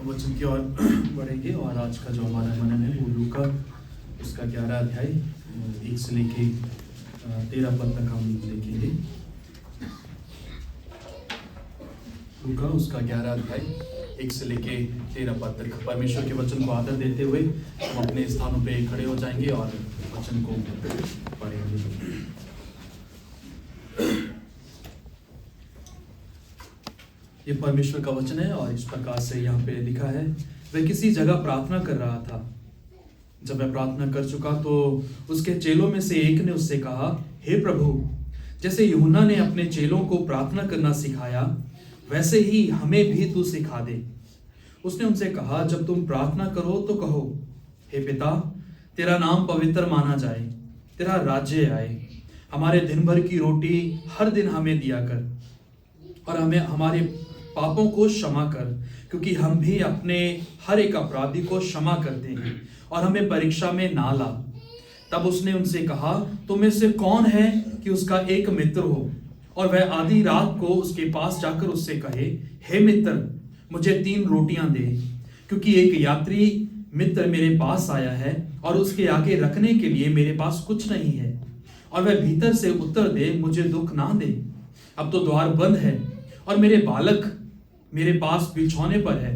वचन की ओर बढ़ेंगे और आज का जो हमारा मनन है वो लूका उसका 11 अध्याय 1 से लेके 13 पद तक हम देखेंगे। लूका उसका 11 अध्याय 1 से लेके 13 पद तक। परमेश्वर के वचन को आदर देते हुए हम अपने स्थानों पे खड़े हो जाएंगे और वचन को पढ़ेंगे। ये परमेश्वर का वचन है और इस प्रकार से यहाँ पे लिखा है, वह किसी जगह प्रार्थना कर रहा था। जब वह प्रार्थना कर चुका तो उसके चेलों में से एक ने उससे कहा, हे प्रभु, जैसे यूहन्ना ने अपने चेलों को प्रार्थना करना सिखाया वैसे ही हमें भी तू सिखा दे। उसने उनसे कहा, जब तुम प्रार्थना करो तो कहो, हे पिता, तेरा नाम पवित्र माना जाए, तेरा राज्य आए, हमारे दिन भर की रोटी हर दिन हमें दिया कर और हमें हमारे पापों को क्षमा कर, क्योंकि हम भी अपने हर एक अपराधी को क्षमा करते हैं, और हमें परीक्षा में ना ला। तब उसने उनसे कहा, तुम में से कौन है कि उसका एक मित्र हो और वह आधी रात को उसके पास जाकर उससे कहे, हे मित्र, मुझे 3 रोटियां दे, क्योंकि एक यात्री मित्र मेरे पास आया है और उसके आगे रखने के लिए मेरे पास कुछ नहीं है। और वह भीतर से उत्तर दे, मुझे दुख ना दे, अब तो द्वार बंद है और मेरे बालक मेरे पास बिछौने पर है,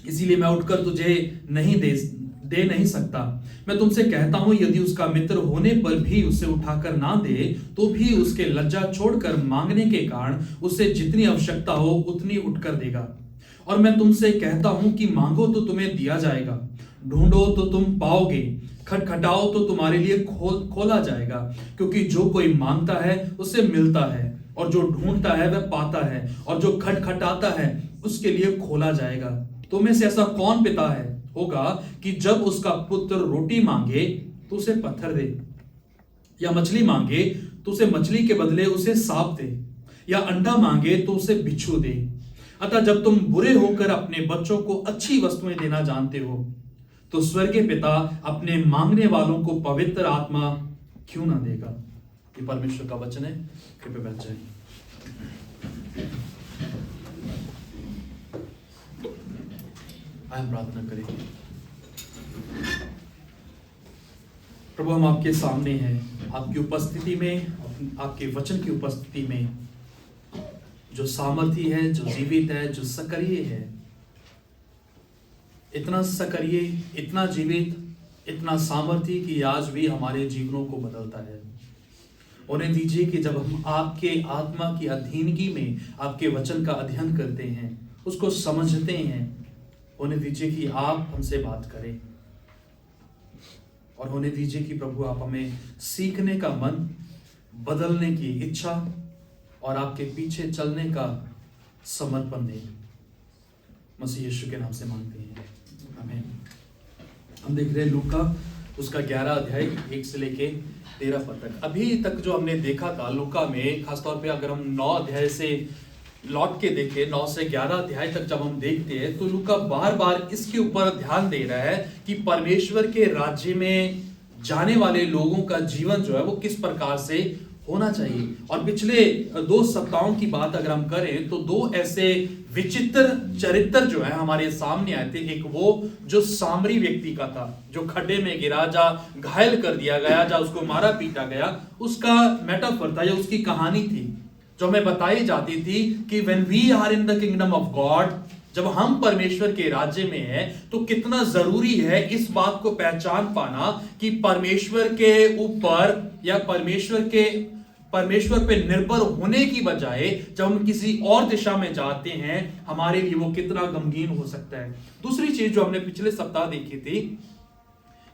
इसीलिए मैं उठकर तुझे दे नहीं सकता। मैं तुमसे कहता हूं, यदि उसका मित्र होने पर भी उसे उठाकर ना दे तो भी उसके लज्जा छोड़कर मांगने के कारण उसे जितनी आवश्यकता हो उतनी उठकर देगा। और मैं तुमसे कहता हूं कि मांगो तो तुम्हें दिया जाएगा, ढूंढो तो तुम पाओगे, खटखटाओ तो तुम्हारे लिए खोला जाएगा। क्योंकि जो कोई मांगता है उसे मिलता है, और जो ढूंढता है वह पाता है, और जो खटखटाता है उसके लिए खोला जाएगा। तुम्हें से ऐसा कौन पिता है होगा कि जब उसका पुत्र रोटी मांगे तो उसे पत्थर दे, या मछली मांगे तो उसे मछली के बदले उसे सांप दे, या अंडा मांगे तो उसे बिच्छू दे। अतः जब तुम बुरे होकर अपने बच्चों को अच्छी वस्तुएं देना जानते हो तो स्वर्गीय पिता अपने मांगने वालों को पवित्र आत्मा क्यों ना देगा। ये परमेश्वर का वचन है। कृपया बैठ जाइए। हम प्रार्थना करेंगे। प्रभु, हम आपके सामने हैं, आपकी उपस्थिति में, आपके वचन की उपस्थिति में, जो सामर्थी है, जो जीवित है, जो सक्रिय है, इतना सक्रिय, इतना जीवित, इतना सामर्थी कि आज भी हमारे जीवनों को बदलता है। उन्हें दीजिए कि जब हम आपके आत्मा की अधीनगी में आपके वचन का अध्ययन करते हैं, उसको समझते हैं, उन्हें दीजिए कि आप हमसे बात करें, और उन्हें दीजिए कि प्रभु आप हमें सीखने का मन, बदलने की इच्छा और आपके पीछे चलने का समर्पण दें। मसीह यीशु के नाम से मांगते हैं, आमीन। हम देख रहे हैं लूका उसका 11 अध्याय 1 से लेके 13 पद तक। अभी तक जो हमने देखा था लूका में, खासतौर पे अगर हम 9 अध्याय से लौट के देखें, 9 से 11 अध्याय तक जब हम देखते हैं तो लूका बार बार इसके ऊपर ध्यान दे रहा है कि परमेश्वर के राज्य में जाने वाले लोगों का जीवन जो है वो किस प्रकार से होना चाहिए। और पिछले 2 सप्ताहों की बात अगर हम करें तो 2 ऐसे विचित्र चरित्र जो है हमारे सामने आए थे। एक वो जो सामरी व्यक्ति का था, जो खड्डे में गिरा, जा घायल कर दिया गया, जा उसको मारा पीटा गया, उसका मेटाफर था या उसकी कहानी थी जो हमें बताई जाती थी कि when we are in the kingdom of God, जब हम परमेश्वर के राज्य में हैं तो कितना जरूरी है इस बात को पहचान पाना कि परमेश्वर के ऊपर या परमेश्वर पे निर्भर होने की बजाय जब हम किसी और दिशा में जाते हैं हमारे लिए वो कितना गमगीन हो सकता है। दूसरी चीज जो हमने पिछले सप्ताह देखी थी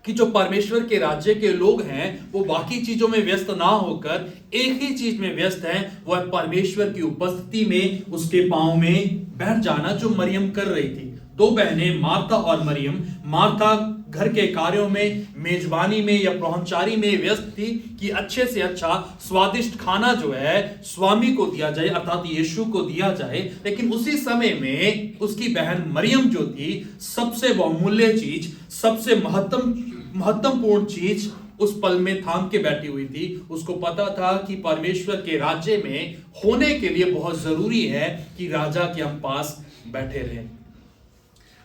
कि जो परमेश्वर के राज्य के लोग हैं वो बाकी चीजों में व्यस्त ना होकर एक ही चीज में व्यस्त हैं, वो है परमेश्वर की उपस्थिति में उसके पांव में बैठ जाना, जो मरियम कर रही थी। 2 बहनें मार्था और मरियम, मार्था घर के कार्यों में, मेजबानी में या पहुंचारी में व्यस्त थी कि अच्छे से अच्छा स्वादिष्ट खाना जो है स्वामी को दिया जाए, अर्थात यीशु को दिया जाए। लेकिन उसी समय में उसकी बहन मरियम जो थी, सबसे बहुमूल्य चीज, सबसे महत्वपूर्ण चीज उस पल में थाम के बैठी हुई थी। उसको पता था कि परमेश्वर के राज्य में होने के लिए बहुत जरूरी है कि राजा के हम पास बैठे रहें।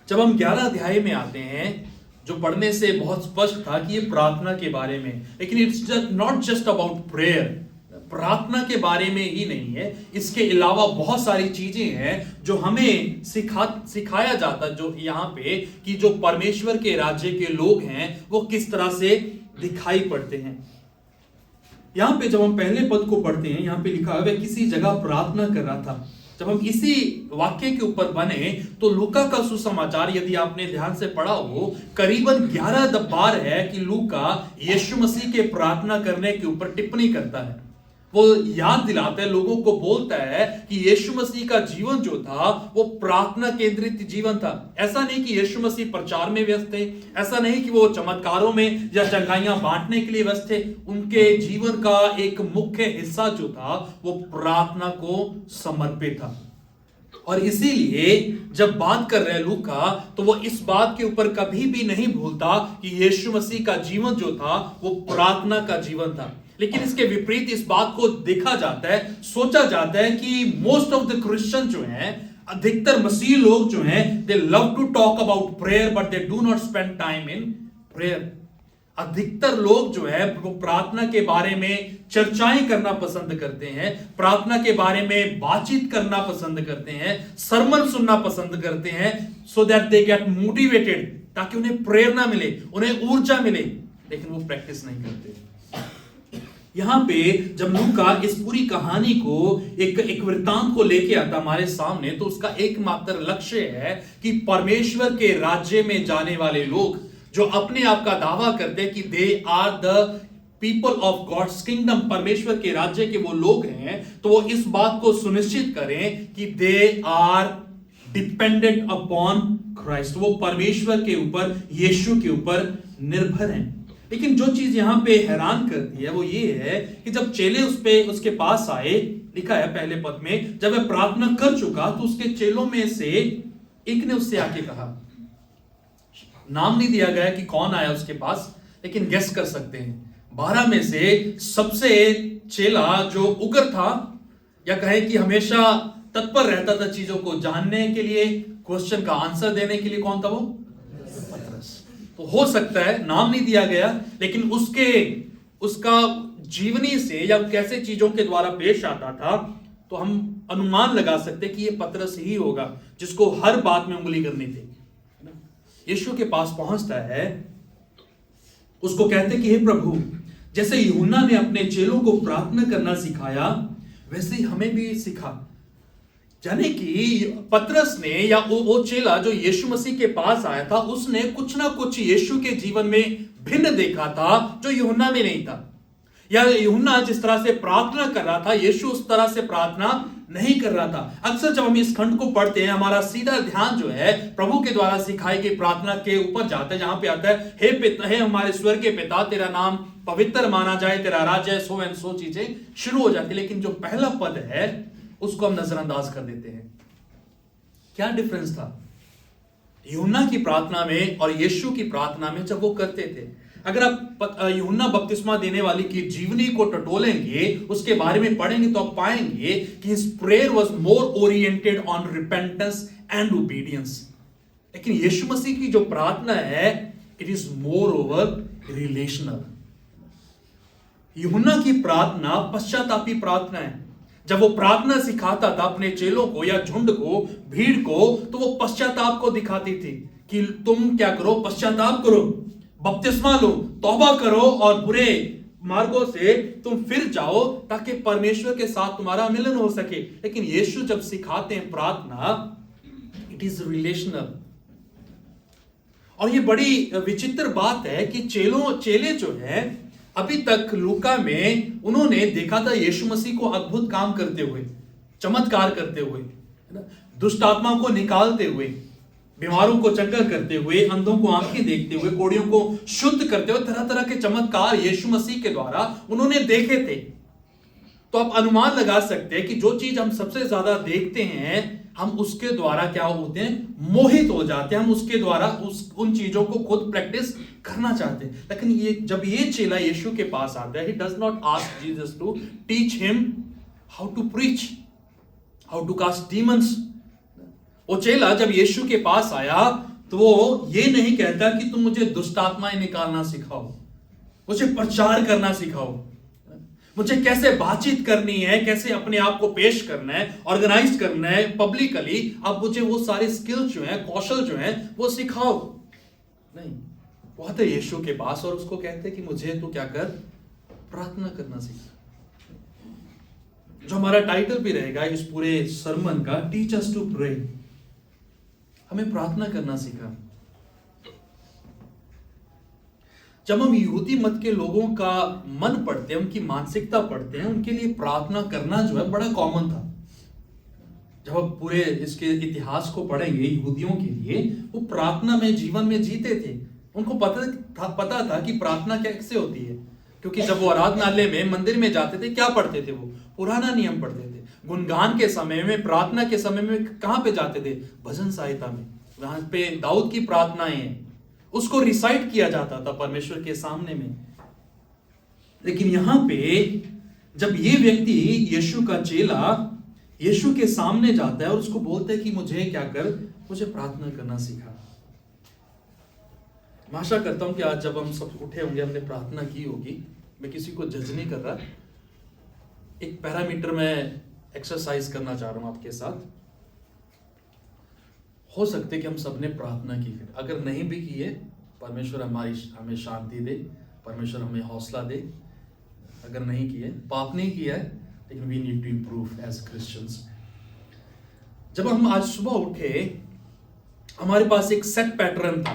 जब हम 11 अध्याय में आते हैं, जो पढ़ने से बहुत स्पष्ट था कि ये प्रार्थना के बारे में, लेकिन it's not just about prayer. प्रार्थना के बारे में ही नहीं है, इसके अलावा बहुत सारी चीजें हैं जो हमें सिखाया जाता, जो यहाँ पे कि जो परमेश्वर के राज्य के लोग हैं वो किस तरह से दिखाई पड़ते हैं। यहां पे जब हम पहले पद को पढ़ते हैं, यहां पे लिखा है वह किसी जगह प्रार्थना कर रहा था। जब हम इसी वाक्य के ऊपर बने तो लूका का सुसमाचार, यदि आपने ध्यान से पढ़ा हो, करीबन 11 बार है कि लूका यीशु मसीह के प्रार्थना करने के ऊपर टिप्पणी करता है। वो याद दिलाता है, लोगों को बोलता है कि यीशु मसीह का जीवन जो था वो प्रार्थना केंद्रित जीवन था। ऐसा नहीं कि यीशु मसीह प्रचार में व्यस्त थे, ऐसा नहीं कि वो चमत्कारों में या चंगाइयां बांटने के लिए व्यस्त थे। उनके जीवन का एक मुख्य हिस्सा जो था वो प्रार्थना को समर्पित था। और इसीलिए जब बात कर रहे लूका, तो वो इस बात के ऊपर कभी भी नहीं भूलता कि यीशु मसीह का जीवन जो था वो प्रार्थना का जीवन था। लेकिन इसके विपरीत इस बात को देखा जाता है, सोचा जाता है कि मोस्ट ऑफ द क्रिश्चियन जो हैं, अधिकतर मसीह लोग जो हैं, they love to talk about prayer but they do not spend time in prayer. अधिकतर लोग जो है वो प्रार्थना के बारे में चर्चाएं करना पसंद करते हैं, प्रार्थना के बारे में बातचीत करना पसंद करते हैं, सरमन सुनना पसंद करते हैं, so that they get motivated, ताकि उन्हें प्रेरणा मिले, उन्हें ऊर्जा मिले, लेकिन वो प्रैक्टिस नहीं करते। यहां पे जब लूका इस पूरी कहानी को एक वृत्तांत को लेके आता हमारे सामने, तो उसका एकमात्र लक्ष्य है कि परमेश्वर के राज्य में जाने वाले लोग जो अपने आप का दावा करते हैं कि they are the people of God's kingdom, परमेश्वर के राज्य के वो लोग हैं, तो वो इस बात को सुनिश्चित करें कि they are dependent upon Christ, वो परमेश्वर के ऊपर, यीशु के ऊपर निर्भर हैं। लेकिन जो चीज यहां पे हैरान करती है वो ये है कि जब चेले उसके पास आए, लिखा है पहले पद में, जब वह प्रार्थना कर चुका तो उसके चेलों में से एक ने उससे आके कहा, नाम नहीं दिया गया कि कौन आया उसके पास, लेकिन गेस कर सकते हैं। 12 में से सबसे चेला जो उग्र था, या कहे कि हमेशा तत्पर रहता था चीजों को जानने के लिए, क्वेश्चन का आंसर देने के लिए, कौन था वो? पतरस। तो हो सकता है, नाम नहीं दिया गया, लेकिन उसका जीवनी से या कैसे चीजों के द्वारा पेश आता था, तो हम अनुमान लगा सकते कि ये पतरस ही होगा जिसको हर बात में उंगली करनी थी। यीशु के पास पहुंचता है, उसको कहते कि हे प्रभु, जैसे यूहन्ना ने अपने चेलों को प्रार्थना करना सिखाया, वैसे ही हमें भी सिखा। यानी कि पतरस ने, या वो चेला जो यीशु मसीह के पास आया था, उसने कुछ ना कुछ यीशु के जीवन में भिन्न देखा था जो यूहन्ना में नहीं था। या यूहन्ना जिस तरह से प्रार्थना कर रहा था, यीशु उस तरह से प्रार्थना नहीं कर रहा था। अक्सर जब हम इस खंड को पढ़ते हैं, हमारा सीधा ध्यान जो है प्रभु के द्वारा सिखाई गई प्रार्थना के ऊपर जाता है, जहां पे आता है, हे पिता, हे हमारे स्वर्ग के पिता, तेरा नाम पवित्र माना जाए, तेरा राज्य, सो एंड सो चीजें शुरू हो जाती है। लेकिन जो पहला पद है उसको हम नजरअंदाज कर देते हैं। क्या डिफरेंस था यूहन्ना की प्रार्थना में और यीशु की प्रार्थना में जब वो करते थे? अगर आप यूहन्ना बपतिस्मा देने वाली की जीवनी को टटोलेंगे, उसके बारे में पढ़ेंगे, तो आप पाएंगे कि his prayer was more oriented on repentance and obedience. लेकिन यीशु मसीह की जो प्रार्थना है, it is more over relational. यूहन्ना की प्रार्थना पश्चातापी प्रार्थना है। जब वो प्रार्थना सिखाता था अपने चेलों को या झुंड को, भीड़ को, तो वो पश्चाताप को दिखाती थी कि तुम क्या करो, पश्चाताप करो, बपतिस्मा लो, तौबा करो और बुरे मार्गों से तुम फिर जाओ, ताकि परमेश्वर के साथ तुम्हारा मिलन हो सके। लेकिन यीशु जब सिखाते हैं प्रार्थना, इट इज रिलेशनल। और ये बड़ी विचित्र बात है कि चेले जो है, अभी तक लूका में उन्होंने देखा था यीशु मसीह को अद्भुत काम करते हुए, चमत्कार करते हुए, दुष्ट आत्मा को निकालते हुए, बीमारों को चंगा करते हुए, अंधों को आंखें देखते हुए, कोढ़ियों को शुद्ध करते हुए, तरह तरह के चमत्कार यीशु मसीह के द्वारा उन्होंने देखे थे। तो आप अनुमान लगा सकते हैं कि जो चीज हम सबसे ज्यादा देखते हैं, हम उसके द्वारा क्या होते हैं, मोहित हो जाते हैं। हम उसके द्वारा उन चीजों को खुद प्रैक्टिस करना चाहते हैं। लेकिन जब ये चेला यीशु के पास आता है, he does not ask Jesus to teach him how to preach, how to cast demons। वो चेला जब यीशु के पास आया तो वो ये नहीं कहता कि तुम मुझे दुष्ट आत्माएं निकालना सिखाओ, मुझे प्रचार करना सिखाओ, मुझे कैसे बातचीत करनी है, कैसे अपने आप को पेश करना है, ऑर्गेनाइज करना है पब्लिकली, अब मुझे वो सारे स्किल्स जो हैं, कौशल जो हैं, वो सिखाओ। नहीं, वो आते यीशु के पास और उसको कहते कि मुझे तो क्या कर, प्रार्थना करना सिखा। जो हमारा टाइटल भी रहेगा इस पूरे सरमन का, टीच अस टू प्रे, हमें प्रार्थना करना सीखा। जब हम यहूदी मत के लोगों का मन पढ़ते हैं, उनकी मानसिकता पढ़ते हैं, उनके लिए प्रार्थना करना जो है बड़ा कॉमन था। जब आप पूरे इसके इतिहास को पढ़ेंगे, यहूदियों के लिए वो प्रार्थना में जीवन में जीते थे। उनको पता था कि प्रार्थना कैसे होती है, क्योंकि जब वो आराधनालय में, मंदिर में जाते थे, क्या पढ़ते थे? वो पुराना नियम पढ़ते थे। गुणगान के समय में, प्रार्थना के समय में कहां पे जाते थे? भजन संहिता में। वहां पे दाऊद की प्रार्थनाएं हैं, उसको रिसाइट किया जाता था परमेश्वर के सामने में। लेकिन यहां पे जब ये व्यक्ति, यीशु का चेला, यीशु के सामने जाता है और उसको बोलता है कि मुझे क्या कर, मुझे प्रार्थना करना सिखा। मैं आशा करता हूं कि आज जब हम सब उठे होंगे, हमने प्रार्थना की होगी। मैं किसी को जज नहीं कर रहा, एक पैरामीटर में एक्सरसाइज करना चाह रहा हूं आपके साथ। हो सकते कि हम सबने प्रार्थना की है, अगर नहीं भी की है, परमेश्वर हमें शांति दे, परमेश्वर हमें हौसला दे। अगर नहीं की है, पाप नहीं किया है, लेकिन we need to improve as Christians. जब हम आज सुबह उठे, हमारे पास एक सेट पैटर्न था।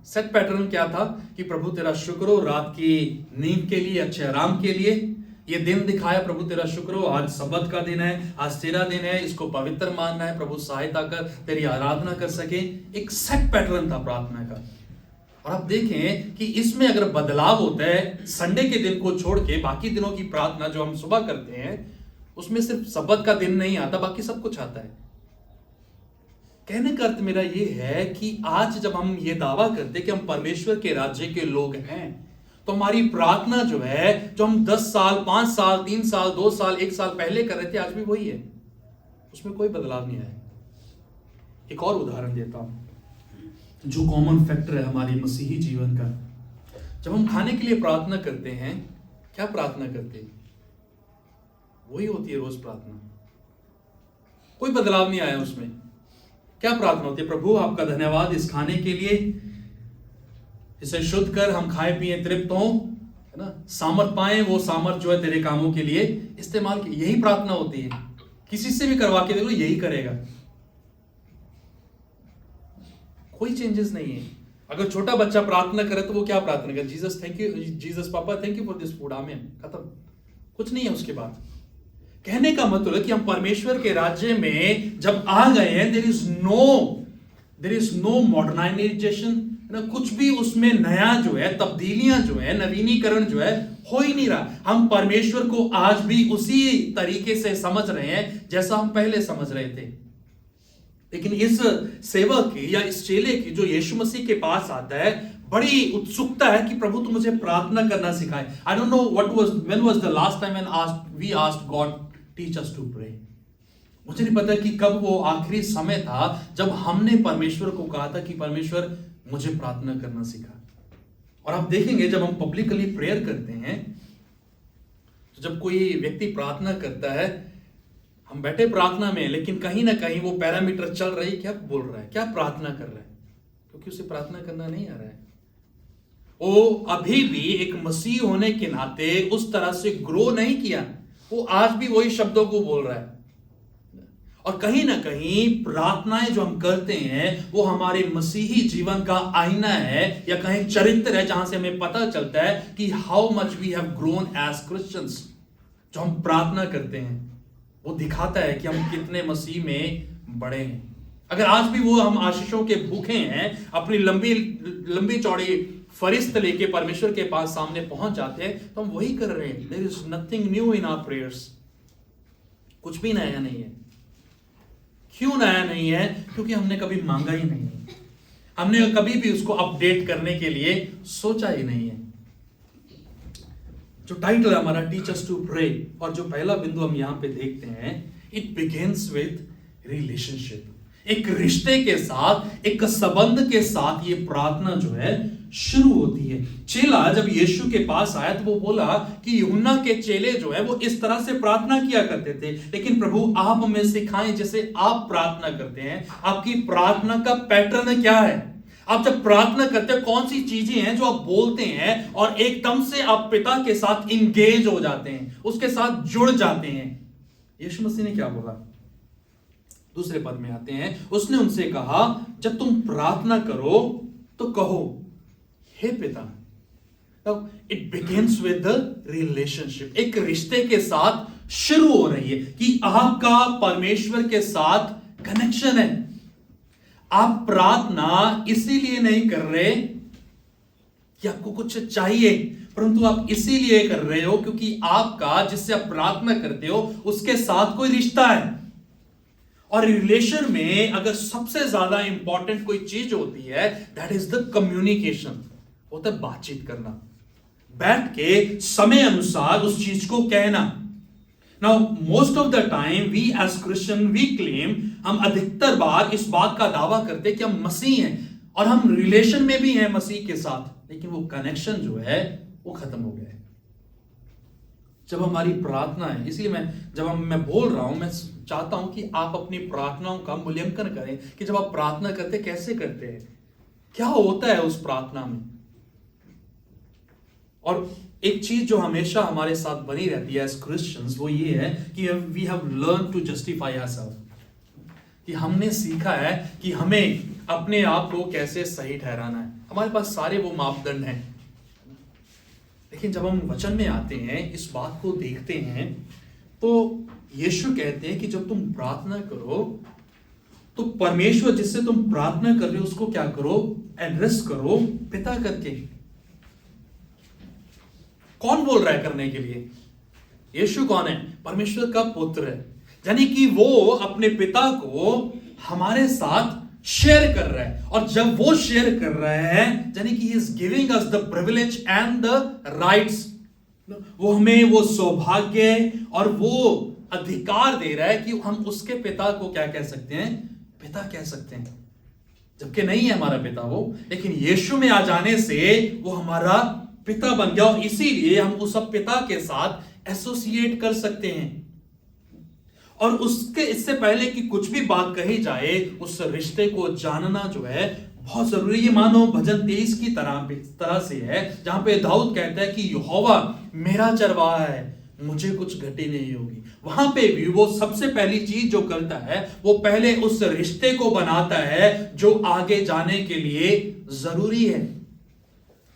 सेट पैटर्न क्या था कि प्रभु तेरा शुक्र हो रात की नींद के लिए, अच्छे आराम के लिए। ये दिन दिखाया, प्रभु तेरा शुक्र हो, आज सब्बत का दिन है, आज तेरा दिन है, इसको पवित्र मानना है, प्रभु सहायता कर, तेरी आराधना कर सके। एक सेट पैटर्न था प्रार्थना का। और आप देखें कि इसमें अगर बदलाव होता है, संडे के दिन को छोड़ के बाकी दिनों की प्रार्थना जो हम सुबह करते हैं, उसमें सिर्फ सब्बत का दिन नहीं आता, बाकी सब कुछ आता है। कहने का अर्थ मेरा ये है कि आज जब हम ये दावा करते हैं कि हम परमेश्वर के राज्य के लोग हैं, तो हमारी प्रार्थना जो है, जो हम 10 साल, 5 साल, 3 साल, 2 साल, 1 साल पहले कर रहे थे, आज भी वही है। उसमें कोई बदलाव नहीं आया। एक और उदाहरण देता हूं, जो कॉमन फैक्टर है हमारी मसीही जीवन का। जब हम खाने के लिए प्रार्थना करते हैं, क्या प्रार्थना करते हैं? वही होती है रोज प्रार्थना, कोई बदलाव नहीं आया उसमें। क्या प्रार्थना होती है? प्रभु आपका धन्यवाद इस खाने के लिए, इसे शुद्ध कर, हम खाए पिए तृप्त हों, है ना, सामर्थ पाए, वो सामर्थ जो है तेरे कामों के लिए इस्तेमाल की। यही प्रार्थना होती है। किसी से भी करवा के देखो, यही करेगा, कोई चेंजेस नहीं है। अगर छोटा बच्चा प्रार्थना करे तो वो क्या प्रार्थना करे? जीसस थैंक यू, जीसस पापा thank you for this food, आमीन, खत्म, कुछ नहीं है उसके बाद। कहने का मतलब है कि हम परमेश्वर के राज्य में जब आ गए हैं, देयर इज नो मॉडर्नाइजेशन, ना कुछ भी उसमें नया जो है, तब्दीलियां जो है, नवीनीकरण जो है, हो ही नहीं रहा। हम परमेश्वर को आज भी उसी तरीके से समझ रहे हैं जैसा हम पहले समझ रहे थे। लेकिन इस सेवक की या इस चेले की जो यीशु मसीह के पास आता है, बड़ी उत्सुकता है कि प्रभु तू मुझे प्रार्थना करना सिखाए। I don't know when was the last time we asked God teach us to pray. मुझे नहीं पता कि कब वो आखिरी समय था जब हमने परमेश्वर को कहा था कि परमेश्वर मुझे प्रार्थना करना सिखा। और आप देखेंगे जब हम पब्लिकली प्रेयर करते हैं, तो जब कोई व्यक्ति प्रार्थना करता है, हम बैठे प्रार्थना में, लेकिन कहीं ना कहीं वो पैरामीटर चल रही, क्या बोल रहा है, क्या प्रार्थना कर रहा है, क्योंकि उसे प्रार्थना करना नहीं आ रहा है। वो अभी भी एक मसीह होने के नाते उस तरह से ग्रो नहीं किया, वो आज भी वही शब्दों को बोल रहा है। और कहीं ना कहीं प्रार्थनाएं जो हम करते हैं वो हमारे मसीही जीवन का आईना है, या कहीं चरित्र है, जहां से हमें पता चलता है कि how much we have grown as Christians. जो हम प्रार्थना करते हैं वो दिखाता है कि हम कितने मसीह में बड़े हैं। अगर आज भी वो हम आशीषों के भूखे हैं, अपनी लंबी चौड़ी फरिश्त लेके परमेश्वर के पास सामने पहुंच जाते हैं, तो हम वही कर रहे हैं। There is nothing new in our prayers, कुछ भी नया नहीं है। क्यों नया नहीं है? क्योंकि हमने कभी मांगा ही नहीं है, हमने कभी भी उसको अपडेट करने के लिए सोचा ही नहीं है। जो टाइटल है हमारा टीच अस टू प्रे, और जो पहला बिंदु हम यहां पे देखते हैं, इट बिगिंस विद रिलेशनशिप। एक रिश्ते के साथ, एक संबंध के साथ ये प्रार्थना जो है शुरू होती है। चेला जब यीशु के पास आया तो वो बोला कि यूहन्ना के चेले जो है वो इस तरह से प्रार्थना किया करते थे, लेकिन प्रभु आप हमें सिखाएं जैसे आप प्रार्थना करते हैं। आपकी प्रार्थना का पैटर्न क्या है? आप जब प्रार्थना करते हैं कौन सी चीजें हैं जो आप बोलते हैं और एकदम से आप पिता के साथ इंगेज हो जाते हैं, उसके साथ जुड़ जाते हैं? यीशु मसीह ने क्या बोला? दूसरे पद में आते हैं, उसने उनसे कहा जब तुम प्रार्थना करो तो कहो हे पिता। It begins with the relationship. एक रिश्ते के साथ शुरू हो रही है कि आपका परमेश्वर के साथ कनेक्शन है। आप प्रार्थना इसीलिए नहीं कर रहे कि आपको कुछ चाहिए, परंतु आप इसीलिए कर रहे हो क्योंकि आपका जिससे आप प्रार्थना करते हो उसके साथ कोई रिश्ता है। और रिलेशन में अगर सबसे ज्यादा इंपॉर्टेंट कोई चीज होती है, दैट इज द कम्युनिकेशन, होता है बातचीत करना, बैठ के समय अनुसार उस चीज को कहना। Now most of the time we as Christian we claim, हम अधिकतर बार इस बात का दावा करते हैं कि हम मसीह हैं और हम रिलेशन में भी हैं मसीह के साथ, लेकिन वो कनेक्शन जो है वो खत्म हो गया है जब हमारी प्रार्थना है। इसलिए मैं बोल रहा हूं, मैं चाहता हूं कि आप अपनी प्रार्थनाओं का मूल्यांकन करें कि जब आप प्रार्थना करते कैसे करते हैं, क्या होता है उस प्रार्थना में। और एक चीज जो हमेशा हमारे साथ बनी रहती है एज क्रिश्चियंस, वो ये है कि we have learn to justify ourselves, कि हमने सीखा है कि हमें अपने आप को कैसे सही ठहराना है। हमारे पास सारे वो मापदंड हैं, लेकिन जब हम वचन में आते हैं, इस बात को देखते हैं, तो यीशु कहते हैं कि जब तुम प्रार्थना करो तो परमेश्वर जिससे तुम प्रार्थना कर रहे हो उसको क्या करो? एड्रेस करो पिता करके। कौन बोल रहा है करने के लिए? यीशु कौन है? परमेश्वर का पुत्र है, यानी कि वो अपने पिता को हमारे साथ शेयर कर रहा है। और जब वो शेयर कर रहा है, यानी कि he is giving us the privilege and the rights, वो हमें वो सौभाग्य और वो अधिकार दे रहा है कि हम उसके पिता को क्या कह सकते हैं? पिता कह सकते हैं, जबकि नहीं है हमारा पिता वो, लेकिन यीशु में आ जाने से वो हमारा पिता बन गया और इसीलिए हम उस पिता के साथ एसोसिएट कर सकते हैं। और उसके इससे पहले कि कुछ भी बात कही जाए, उस रिश्ते को जानना जो है बहुत जरूरी। ये मानो भजन 23 की तरह से है, जहां पे दाऊद कहता है कि यहोवा मेरा चरवाहा है, मुझे कुछ घटी नहीं होगी। वहां पे भी वो सबसे पहली चीज जो करता है, वो पहले उस रिश्ते को बनाता है जो आगे जाने के लिए जरूरी है।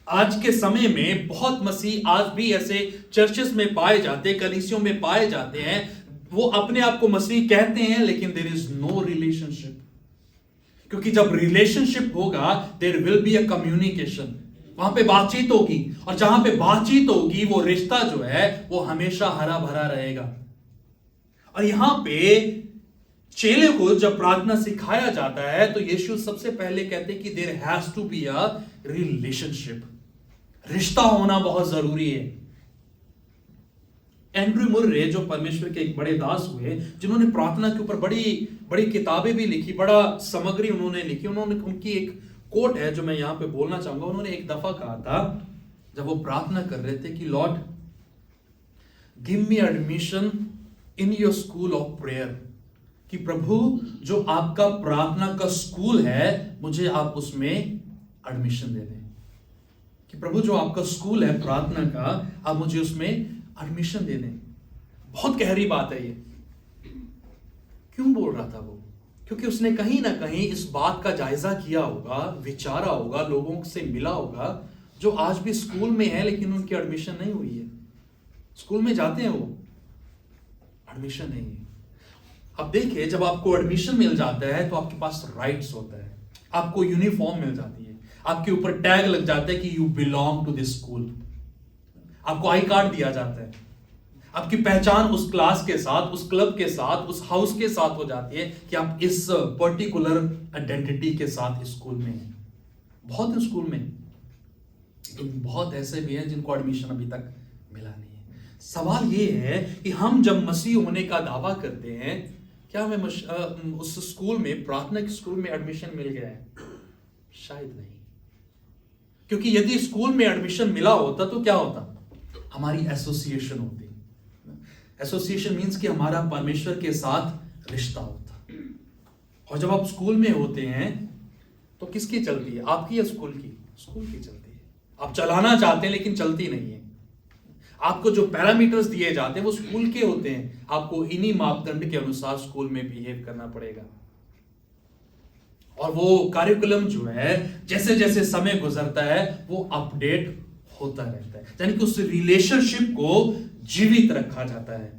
आज के समय में बहुत मसीह आज भी ऐसे चर्चेस में पाए जाते हैं, कलीसियों में पाए जाते हैं, वो अपने आप को मसीह कहते हैं, लेकिन देयर इज नो रिलेशनशिप। क्योंकि जब रिलेशनशिप होगा, there will be a communication, वहां पे बातचीत होगी, और जहां पे बातचीत होगी वो रिश्ता जो है वो हमेशा हरा भरा रहेगा। और यहां पे चेले को जब प्रार्थना सिखाया जाता है तो यीशु सबसे पहले कहते हैं कि there has to be a relationship, रिश्ता होना बहुत जरूरी है। एंड्रयू मुर्रे जो परमेश्वर के एक बड़े दास हुए, जिन्होंने प्रार्थना के ऊपर बड़ी बड़ी किताबें भी लिखी, बड़ा सामग्री उन्होंने लिखी, उनकी एक कोट है जो मैं यहां पे बोलना चाहूंगा। उन्होंने एक दफा कहा था, जब वो प्रार्थना कर रहे थे कि Lord give me admission in your school of prayer, कि प्रभु जो आपका प्रार्थना का स्कूल है मुझे आप उसमें एडमिशन दे दें, कि प्रभु जो आपका स्कूल है प्रार्थना का, आप मुझे उसमें एडमिशन दे दें। बहुत गहरी बात है ये। क्यों बोल रहा था वो? क्योंकि उसने कहीं ना कहीं इस बात का जायजा किया होगा, विचारा होगा, लोगों से मिला होगा जो आज भी स्कूल में है लेकिन उनकी एडमिशन नहीं हुई है। स्कूल में जाते हैं वो, एडमिशन नहीं है। अब देखिए, जब आपको एडमिशन मिल जाता है तो आपके पास राइट्स होता है, आपको यूनिफॉर्म मिल जाती है, आपके ऊपर टैग लग जाता है कि you belong to this school, आपको आई कार्ड दिया जाता है, आपकी पहचान उस क्लास के साथ, उस क्लब के साथ, उस हाउस के साथ हो जाती है कि आप इस पर्टिकुलर आइडेंटिटी के साथ इस स्कूल में हैं। बहुत स्कूल में, लेकिन बहुत ऐसे भी हैं जिनको एडमिशन अभी तक मिला नहीं है। सवाल ये है कि हम जब मसीह होने का दावा करते हैं, क्या हमें उस स्कूल में, प्रार्थना के स्कूल में एडमिशन मिल गया है? शायद नहीं। क्योंकि यदि स्कूल में एडमिशन मिला होता तो क्या होता? हमारी एसोसिएशन होती। एसोसिएशन मीन्स कि हमारा परमेश्वर के साथ रिश्ता होता। और जब आप स्कूल में होते हैं तो किसकी चलती है? आपकी या स्कूल की? स्कूल की चलती है। आप चलाना चाहते हैं लेकिन चलती नहीं है। आपको जो पैरामीटर्स दिए जाते हैं वो स्कूल के होते हैं। आपको इन्हीं मापदंड के अनुसार स्कूल में बिहेव करना पड़ेगा। और वो कार्यकुलम जो है जैसे जैसे समय गुजरता है वो अपडेट होता रहता है, यानी कि उस रिलेशनशिप को जीवित रखा जाता है।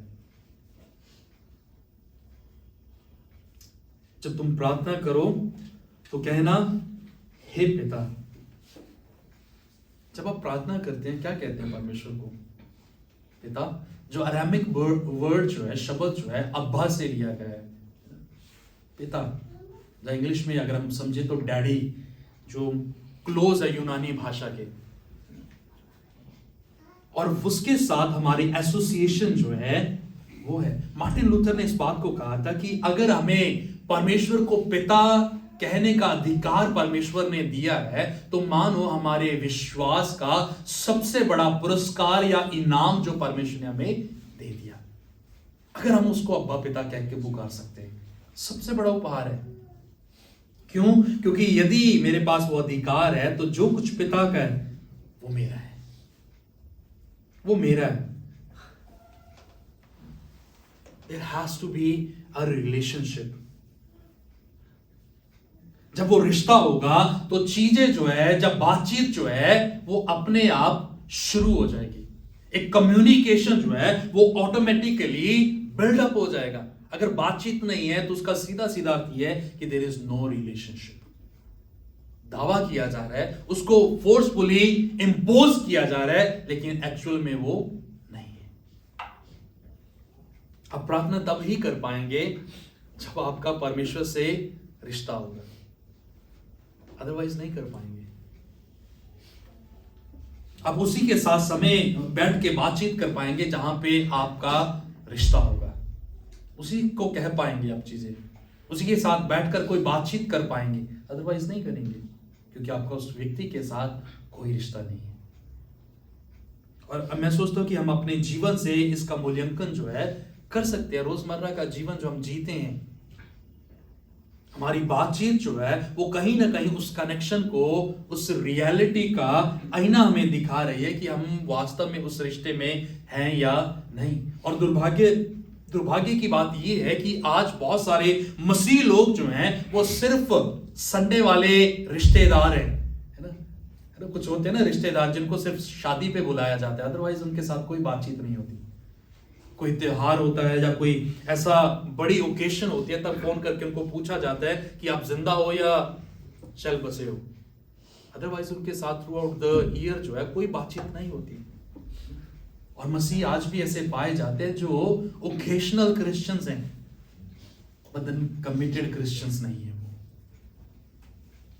जब तुम प्रार्थना करो तो कहना, हे पिता। जब आप प्रार्थना करते हैं क्या कहते हैं परमेश्वर को? पिता। जो अरामिक वर्ड जो है, शब्द जो है अब्बा से लिया गया है, पिता। इंग्लिश में अगर हम समझे तो डैडी, जो क्लोज है यूनानी भाषा के। और उसके साथ हमारी एसोसिएशन जो है वो है। मार्टिन लूथर ने इस बात को कहा था कि अगर हमें परमेश्वर को पिता कहने का अधिकार परमेश्वर ने दिया है तो मानो हमारे विश्वास का सबसे बड़ा पुरस्कार या इनाम जो परमेश्वर ने हमें दे दिया। अगर हम उसको अब्बा पिता कह के पुकार सकते हैं, सबसे बड़ा उपहार है। क्यों? क्योंकि यदि मेरे पास वो अधिकार है तो जो कुछ पिता का है वो मेरा है, वो मेरा है। There has to be a relationship. जब वो रिश्ता होगा तो चीजें जो है, जब बातचीत जो है वो अपने आप शुरू हो जाएगी। एक कम्युनिकेशन जो है वो ऑटोमेटिकली बिल्डअप हो जाएगा। अगर बातचीत नहीं है तो उसका सीधा सीधा अर्थ यह है कि देयर इज नो रिलेशनशिप। दावा किया जा रहा है, उसको फोर्सफुली इंपोज किया जा रहा है, लेकिन एक्चुअल में वो नहीं है। आप प्रार्थना तब ही कर पाएंगे जब आपका परमेश्वर से रिश्ता होगा, अदरवाइज नहीं कर पाएंगे। आप उसी के साथ समय बैठ के बातचीत कर पाएंगे जहां पे आपका रिश्ता होगा, उसी को कह पाएंगे आप चीजें, उसी के साथ बैठकर कोई बातचीत कर पाएंगे, अदरवाइज नहीं करेंगे, क्योंकि आपका उस व्यक्ति के साथ कोई रिश्ता नहीं है। और मैं सोचता हूं कि हम अपने जीवन से इसका मूल्यांकन जो है कर सकते हैं। रोजमर्रा का जीवन जो हम जीते हैं, हमारी बातचीत जो है वो कहीं ना कहीं उस कनेक्शन को, उस रियलिटी का आईना हमें दिखा रही है कि हम वास्तव में उस रिश्ते में हैं या नहीं। और दुर्भाग्य की बात यह है कि आज बहुत सारे मसीह लोग जो हैं वो सिर्फ संडे वाले रिश्तेदार हैं, है ना। कुछ होते हैं ना रिश्तेदार जिनको सिर्फ शादी पे बुलाया जाता है, अदरवाइज उनके साथ कोई बातचीत नहीं होती। कोई त्योहार होता है या कोई ऐसा बड़ी ओकेशन होती है तब फोन करके उनको पूछा जाता है कि आप जिंदा हो या चल बसे हो, अदरवाइज उनके साथ थ्रू आउट द ईयर जो है कोई बातचीत नहीं होती। और मसीह आज भी ऐसे पाए जाते हैं जो ओकेशनल क्रिश्चियंस हैं, बट कमिटेड क्रिश्चियंस नहीं है। वो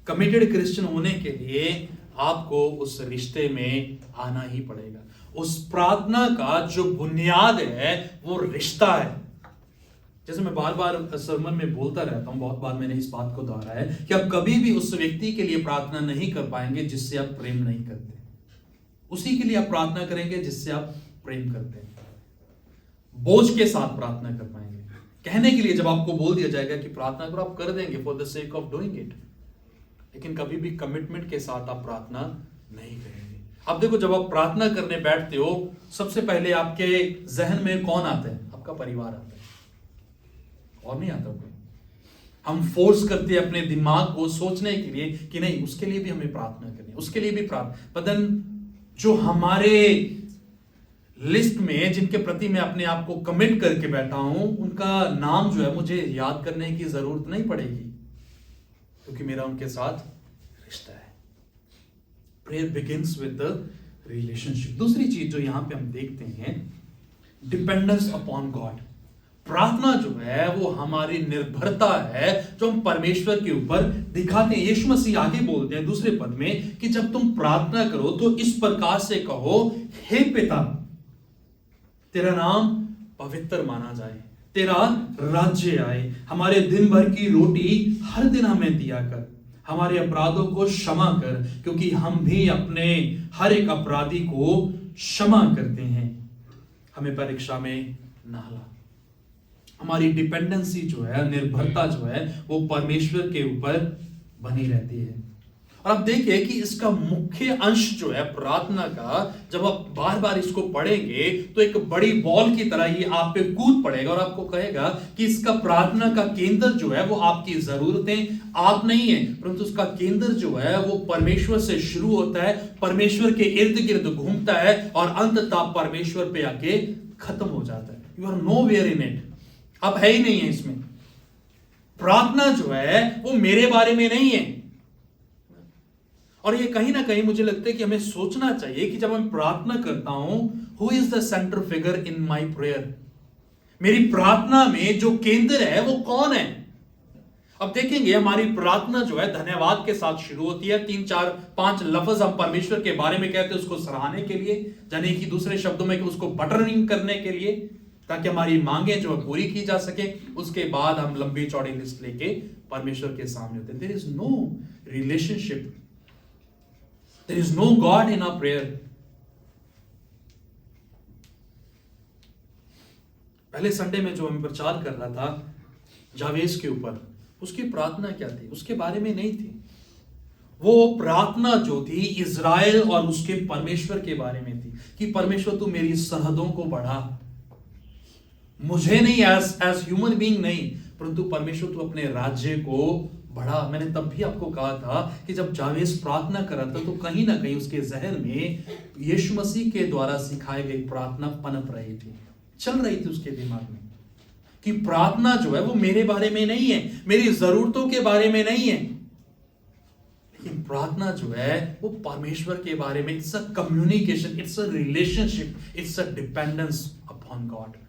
कमिटेड क्रिश्चियन होने के लिए आपको उस रिश्ते में आना ही पड़ेगा। उस प्रार्थना का जो बुनियाद है वो रिश्ता है। जैसे मैं बार बार सरमन में बोलता रहता हूं, बहुत बार मैंने इस बात को दोहराया है कि आप कभी भी उस व्यक्ति के लिए प्रार्थना नहीं कर पाएंगे जिससे आप प्रेम नहीं करते। उसी के लिए आप प्रार्थना करेंगे जिससे आप प्रेम करते हैं। बोझ के साथ प्रार्थना कर पाएंगे। कहने के लिए जब आपको बोल दिया जाएगा कि प्रार्थना करो, आप कर देंगे for the sake of doing it, लेकिन कभी भी कमिटमेंट के साथ आप प्रार्थना नहीं करेंगे। अब देखो, जब आप प्रार्थना करने बैठते हो सबसे पहले आपके जहन में कौन आता है? आपका परिवार आता है, और नहीं आता कोई। हम फोर्स करते हैं अपने दिमाग को सोचने के लिए कि नहीं, उसके लिए भी हमें प्रार्थना करनी है, उसके लिए भी प्रार्थना। बदन जो हमारे लिस्ट में जिनके प्रति मैं अपने आप को कमिट करके बैठा हूं, उनका नाम जो है मुझे याद करने की जरूरत नहीं पड़ेगी, क्योंकि मेरा उनके साथ रिश्ता है। Prayer begins with the relationship. दूसरी चीज जो यहां पे हम देखते हैं, डिपेंडेंस अपॉन गॉड। प्रार्थना जो है वो हमारी निर्भरता है जो हम परमेश्वर के ऊपर दिखाते हैं। यीशु मसीह आगे बोलते हैं दूसरे पद में कि जब तुम प्रार्थना करो तो इस प्रकार से कहो, हे पिता, तेरा नाम पवित्र माना जाए, तेरा राज्य आए, हमारे दिन भर की रोटी हर दिन हमें दिया कर, हमारे अपराधों को क्षमा कर, क्योंकि हम भी अपने हर एक अपराधी को क्षमा करते हैं। हमें परीक्षा में ना ला। हमारी डिपेंडेंसी जो है, निर्भरता जो है, वो परमेश्वर के ऊपर बनी रहती है। और आप देखिए कि इसका मुख्य अंश जो है प्रार्थना का, जब आप बार बार इसको पढ़ेंगे तो एक बड़ी बॉल की तरह ये आप पे कूद पड़ेगा और आपको कहेगा कि इसका प्रार्थना का केंद्र जो है वो आपकी जरूरतें आप नहीं है, परंतु उसका केंद्र जो है वो परमेश्वर से शुरू होता है, परमेश्वर के इर्द गिर्द घूमता है और अंततः परमेश्वर पे आके खत्म हो जाता है। You are nowhere in it, अब है ही नहीं है इसमें। प्रार्थना जो है वो मेरे बारे में नहीं है। और ये कहीं ना कहीं मुझे लगता है कि हमें सोचना चाहिए कि जब मैं प्रार्थना करता हूं, who is the centre figure in my prayer? मेरी प्रार्थना में जो केंद्र है वो कौन है? अब देखेंगे हमारी प्रार्थना जो है धन्यवाद के साथ शुरू होती है। 3 4 5 लफ्ज हम परमेश्वर के बारे में कहते हैं उसको सराहने के लिए, यानी कि दूसरे शब्दों में उसको बटरिंग करने के लिए, ताकि हमारी मांगे जो है पूरी की जा सके। उसके बाद हम लंबी चौड़ी लिस्ट लेके परमेश्वर के सामने होते हैं। There is no relationship, there is no God in our prayer. पहले संडे में जो मैं प्रचार कर रहा था जावेस के ऊपर, उसकी प्रार्थना क्या थी? उसके बारे में नहीं थी। वो प्रार्थना जो थी इज़राइल और उसके परमेश्वर के बारे में थी कि परमेश्वर तू मेरी सरहदों को बढ़ा, मुझे नहीं एज ह्यूमन बीइंग नहीं, परंतु परमेश्वर तू अपने राज्य को बढ़ा। मैंने तब भी आपको कहा था कि जब जावेस प्रार्थना कर रहा था तो कहीं ना कहीं उसके जहन में यीशु मसीह के द्वारा सिखाई गई प्रार्थना पनप रही थी, चल रही थी उसके दिमाग में कि प्रार्थना जो है वो मेरे बारे में नहीं है, मेरी जरूरतों के बारे में नहीं है, लेकिन प्रार्थना जो है वो परमेश्वर के बारे में। It's a communication, it's a relationship, it's a dependence upon God.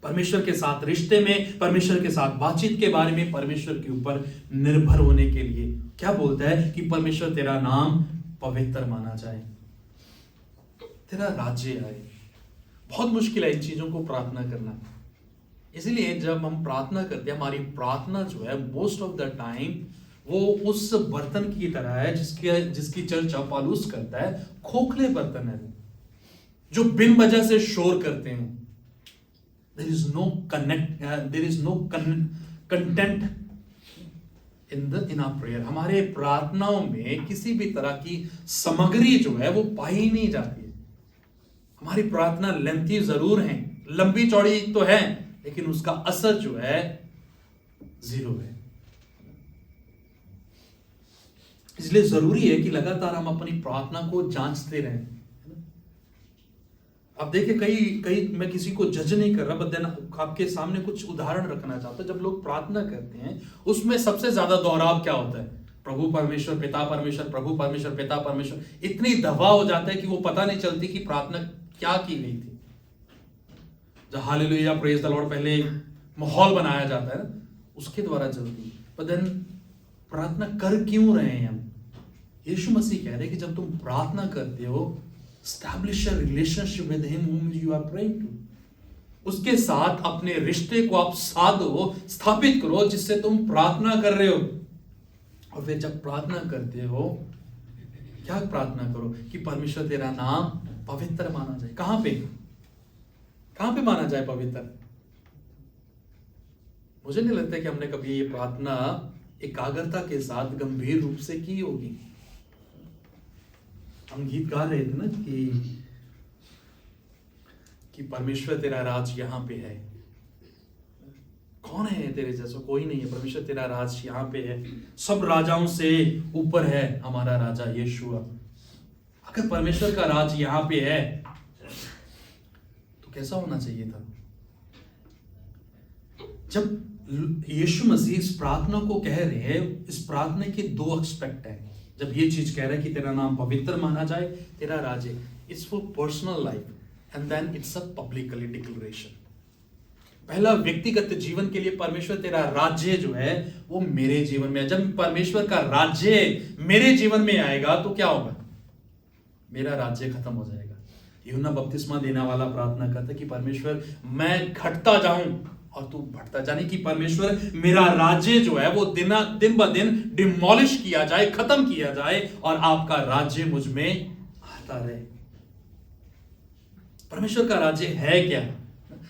परमेश्वर के साथ रिश्ते में, परमेश्वर के साथ बातचीत के बारे में, परमेश्वर के ऊपर निर्भर होने के लिए क्या बोलता है कि परमेश्वर तेरा नाम पवित्र माना जाए, तेरा राज्य आए। बहुत मुश्किल है इन चीजों को प्रार्थना करना। इसलिए जब हम प्रार्थना करते हैं, हमारी प्रार्थना जो है मोस्ट ऑफ द टाइम वो उस बर्तन की तरह है जिसकी चर्चा पौलुस करता है। खोखले बर्तन है जो बिन वजह से शोर करते हैं। There is no content in our prayer. हमारे प्रार्थनाओं में किसी भी तरह की सामग्री जो है वो पाई ही नहीं जाती है। हमारी प्रार्थना लेंथी जरूर है, लंबी चौड़ी तो है, लेकिन उसका असर जो है जीरो है। इसलिए जरूरी है कि लगातार हम अपनी प्रार्थना को जांचते रहें। अब देखिए कई मैं किसी को जज नहीं कर रहा, बट आपके सामने कुछ उदाहरण रखना चाहता हूं। जब लोग प्रार्थना करते हैं उसमें सबसे ज्यादा दोहराव क्या होता है? प्रभु परमेश्वर पिता परमेश्वर, प्रभु परमेश्वर पिता परमेश्वर। इतनी दबा हो जाता है कि वो पता नहीं चलती कि प्रार्थना क्या की गई थी। जब हालेलुया प्रेज द लॉर्ड पहले माहौल बनाया जाता है ना, उसके द्वारा चलती। बट देन प्रार्थना कर क्यों रहे हैं हम? यीशु मसीह कह रहे हैं कि जब तुम प्रार्थना करते हो, establish a relationship with him whom you are praying to. उसके साथ अपने रिश्ते को आप साधो, स्थापित करो जिससे तुम प्रार्थना कर रहे हो। और फिर जब प्रार्थना करते हो, क्या प्रार्थना करो कि परमेश्वर तेरा नाम पवित्र माना जाए। कहां पे माना जाए पवित्र? मुझे नहीं लगता कि हमने कभी ये प्रार्थना एकाग्रता के साथ गंभीर रूप से की होगी। हम गीत गा रहे थे ना कि परमेश्वर तेरा राज यहां पे है। कौन है तेरे जैसा? कोई नहीं है। परमेश्वर तेरा राज यहां पे है, सब राजाओं से ऊपर है हमारा राजा यीशु। अगर परमेश्वर का राज यहां पे है तो कैसा होना चाहिए था? जब यीशु मसीह इस प्रार्थना को कह रहे हैं, इस प्रार्थना के 2 एस्पेक्ट है। जब ये चीज कह रहा है कि तेरा नाम पवित्र माना जाए, तेरा राज्य, it's for personal life and then it's a publicly declaration. पहला व्यक्तिगत जीवन के लिए परमेश्वर तेरा राज्य जो है वो मेरे जीवन में है। जब परमेश्वर का राज्य मेरे जीवन में आएगा तो क्या होगा? मेरा राज्य खत्म हो जाएगा। यूहन्ना बपतिस्मा देने वाला प्रार्थना करता कि परमेश्वर मैं घटता जाऊं और तू बढ़ता, यानी कि परमेश्वर मेरा राज्य जो है वो दिन ब दिन डिमोलिश किया जाए, खत्म किया जाए और आपका राज्य मुझ में आता रहे। परमेश्वर का राज्य है क्या?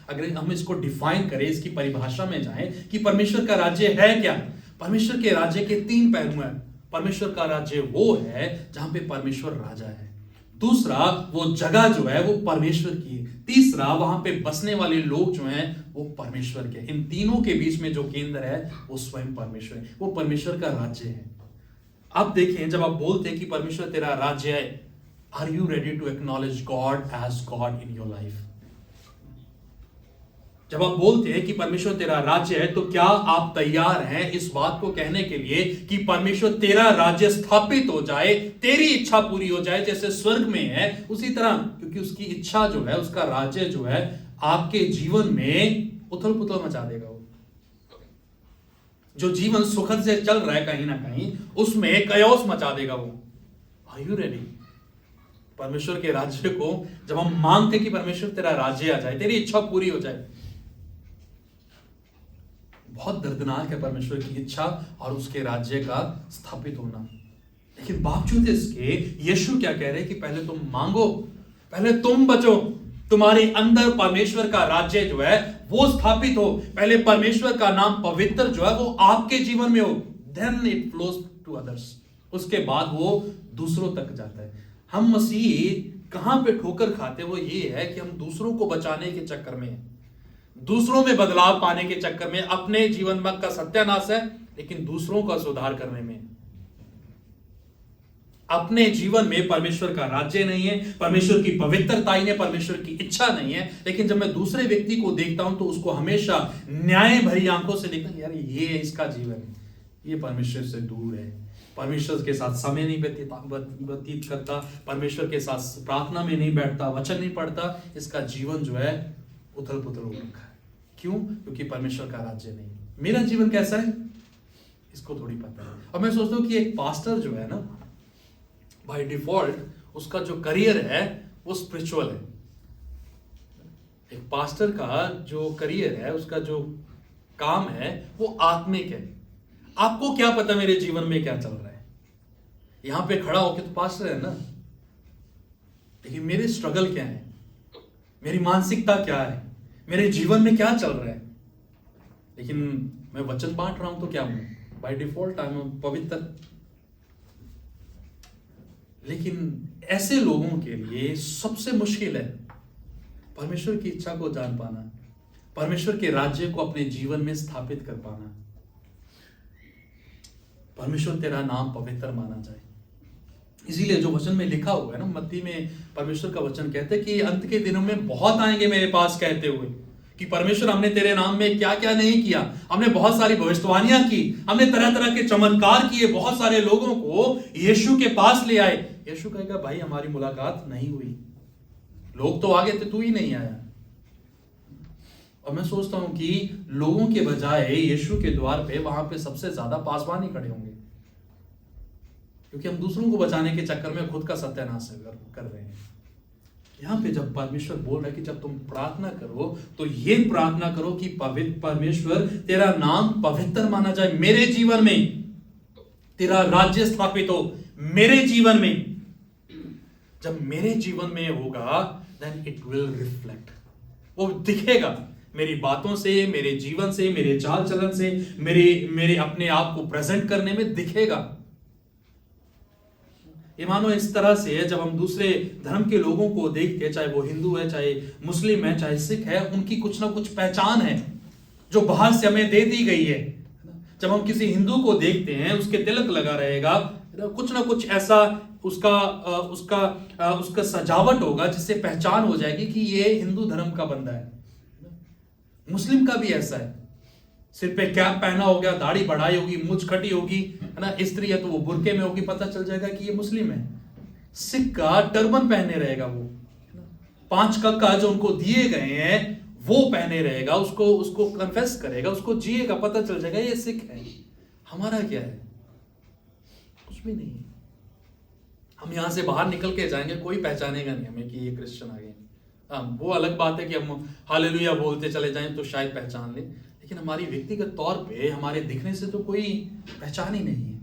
अगर हम इसको डिफाइन करें, इसकी परिभाषा में जाएं कि परमेश्वर का राज्य है क्या। परमेश्वर के राज्य के 3 पहलू हैं। परमेश्वर का राज्य वो है जहां पे परमेश्वर राजा है। दूसरा, वो जगह जो है वो परमेश्वर की है। तीसरा, वहां पे बसने वाले लोग जो हैं वो परमेश्वर के। इन तीनों के बीच में जो केंद्र है वो स्वयं परमेश्वर है, वो परमेश्वर का राज्य है। आप देखें, जब आप बोलते हैं कि परमेश्वर तेरा राज्य है, are you ready to acknowledge God as God in your life? जब आप बोलते हैं कि परमेश्वर तेरा राज्य है, तो क्या आप तैयार हैं इस बात को कहने के लिए कि परमेश्वर तेरा राज्य स्थापित हो जाए, तेरी इच्छा पूरी हो जाए, जैसे स्वर्ग में है उसी तरह? क्योंकि उसकी इच्छा जो है, उसका राज्य जो है आपके जीवन में उथल पुथल मचा देगा। वो जो जीवन सुखद से चल रहा है कहीं ना कहीं, उसमें कयोस मचा देगा वो। Are you ready? परमेश्वर के राज्य को जब हम मांगते कि परमेश्वर तेरा राज्य आ जाए, तेरी इच्छा पूरी हो जाए, बहुत दर्दनाक है परमेश्वर की इच्छा और उसके राज्य का स्थापित होना। लेकिन बावजूद इसके यीशु क्या कह रहे हैं कि पहले तुम मांगो, पहले तुम बचो, तुम्हारे अंदर परमेश्वर का राज्य जो है वो स्थापित हो, पहले परमेश्वर का नाम पवित्र जो है वो आपके जीवन में हो, then it flows to others. उसके बाद वो दूसरों तक जाता है। हम मसीह कहां पे ठोकर खाते, वो ये है कि हम दूसरों को बचाने के चक्कर में, दूसरों में बदलाव पाने के चक्कर में, अपने जीवन में का सत्यानाश है, लेकिन दूसरों का सुधार करने में, अपने जीवन में परमेश्वर का राज्य नहीं है, परमेश्वर की पवित्रता ही है, परमेश्वर की इच्छा नहीं है। लेकिन जब मैं दूसरे व्यक्ति को देखता हूं तो उसको हमेशा न्याय भरी आंखों से देखता हूं, यार ये इसका जीवन, ये परमेश्वर से दूर है, परमेश्वर के साथ समय नहीं व्यतीत करता, परमेश्वर के साथ प्रार्थना में नहीं बैठता, वचन नहीं पढ़ता, इसका जीवन जो है उथल पुथल हो रखा है। क्यों? क्योंकि परमेश्वर का राज्य नहीं। मेरा जीवन कैसा है इसको थोड़ी पता है। और मैं सोचता हूं कि एक पास्टर जो है ना, बाय डिफॉल्ट उसका जो करियर है वो स्पिरिचुअल है। एक पास्टर का जो करियर है, उसका जो काम है वो आत्मिक है। आपको क्या पता मेरे जीवन में क्या चल रहा है? यहां पे खड़ा होके तो पास्टर है ना, लेकिन मेरे स्ट्रगल क्या है, मेरी मानसिकता क्या है, मेरे जीवन में क्या चल रहा है? लेकिन मैं वचन बांट रहा हूं तो क्या हूं? बाय डिफॉल्ट आई एम पवित्र। लेकिन ऐसे लोगों के लिए सबसे मुश्किल है परमेश्वर की इच्छा को जान पाना, परमेश्वर के राज्य को अपने जीवन में स्थापित कर पाना। परमेश्वर तेरा नाम पवित्र माना जाए। इसीलिए जो वचन में लिखा हुआ है ना, मत्ती में परमेश्वर का वचन कहते हैं कि अंत के दिनों में बहुत आएंगे मेरे पास कहते हुए कि परमेश्वर हमने तेरे नाम में क्या क्या नहीं किया, हमने बहुत सारी भविष्यवाणियां की, हमने तरह तरह के चमत्कार किए, बहुत सारे लोगों को यीशु के पास ले आए। यीशु कहेगा भाई हमारी मुलाकात नहीं हुई, लोग तो आ गए थे, तू ही नहीं आया। और मैं सोचता हूं कि लोगों के बजाय यीशु के द्वार पे वहां पे सबसे ज्यादा पासवान ही खड़े होंगे, क्योंकि हम दूसरों को बचाने के चक्कर में खुद का सत्यानाश कर रहे हैं। यहां पे जब परमेश्वर बोल रहा है कि जब तुम प्रार्थना करो तो ये प्रार्थना करो कि पवित्र परमेश्वर तेरा नाम पवित्र माना जाए, मेरे जीवन में तेरा राज्य स्थापित हो, मेरे जीवन में। जब मेरे जीवन में होगा देन इट विल रिफ्लेक्ट, वो दिखेगा मेरी बातों से, मेरे जीवन से, मेरे चाल चलन से, मेरे अपने आप को प्रेजेंट करने में दिखेगा। ये मानो इस तरह से है, जब हम दूसरे धर्म के लोगों को देखते हैं, चाहे वो हिंदू है, चाहे मुस्लिम है, चाहे सिख है, उनकी कुछ ना कुछ पहचान है जो बाहर से हमें दे दी गई है। जब हम किसी हिंदू को देखते हैं, उसके तिलक लगा रहेगा, कुछ ना कुछ ऐसा उसका सजावट होगा जिससे पहचान हो जाएगी कि ये हिंदू धर्म का बंदा है। मुस्लिम का भी ऐसा है, सिर पे कैप पहना हो गया, दाढ़ी बढ़ाई होगी, मूंछ कटी होगी, है ना, स्त्री है तो वो बुर्के में होगी, पता चल जाएगा कि ये मुस्लिम है। सिख का टर्बन पहने रहेगा, वो 5 कक्का जो उनको दिए गए हैं वो पहने रहेगा, उसको कन्फेस करेगा, उसको जिएगा, पता चल जाएगा ये सिख है। हमारा क्या है? कुछ भी नहीं। हम यहाँ से बाहर निकल के जाएंगे, कोई पहचानेगा नहीं हमें कि ये क्रिश्चियन आ गए। हाँ, वो अलग बात है कि हम हालेलुया बोलते चले जाएं तो शायद पहचान ले, लेकिन हमारी व्यक्तिगत तौर पे हमारे दिखने से तो कोई पहचान ही नहीं है।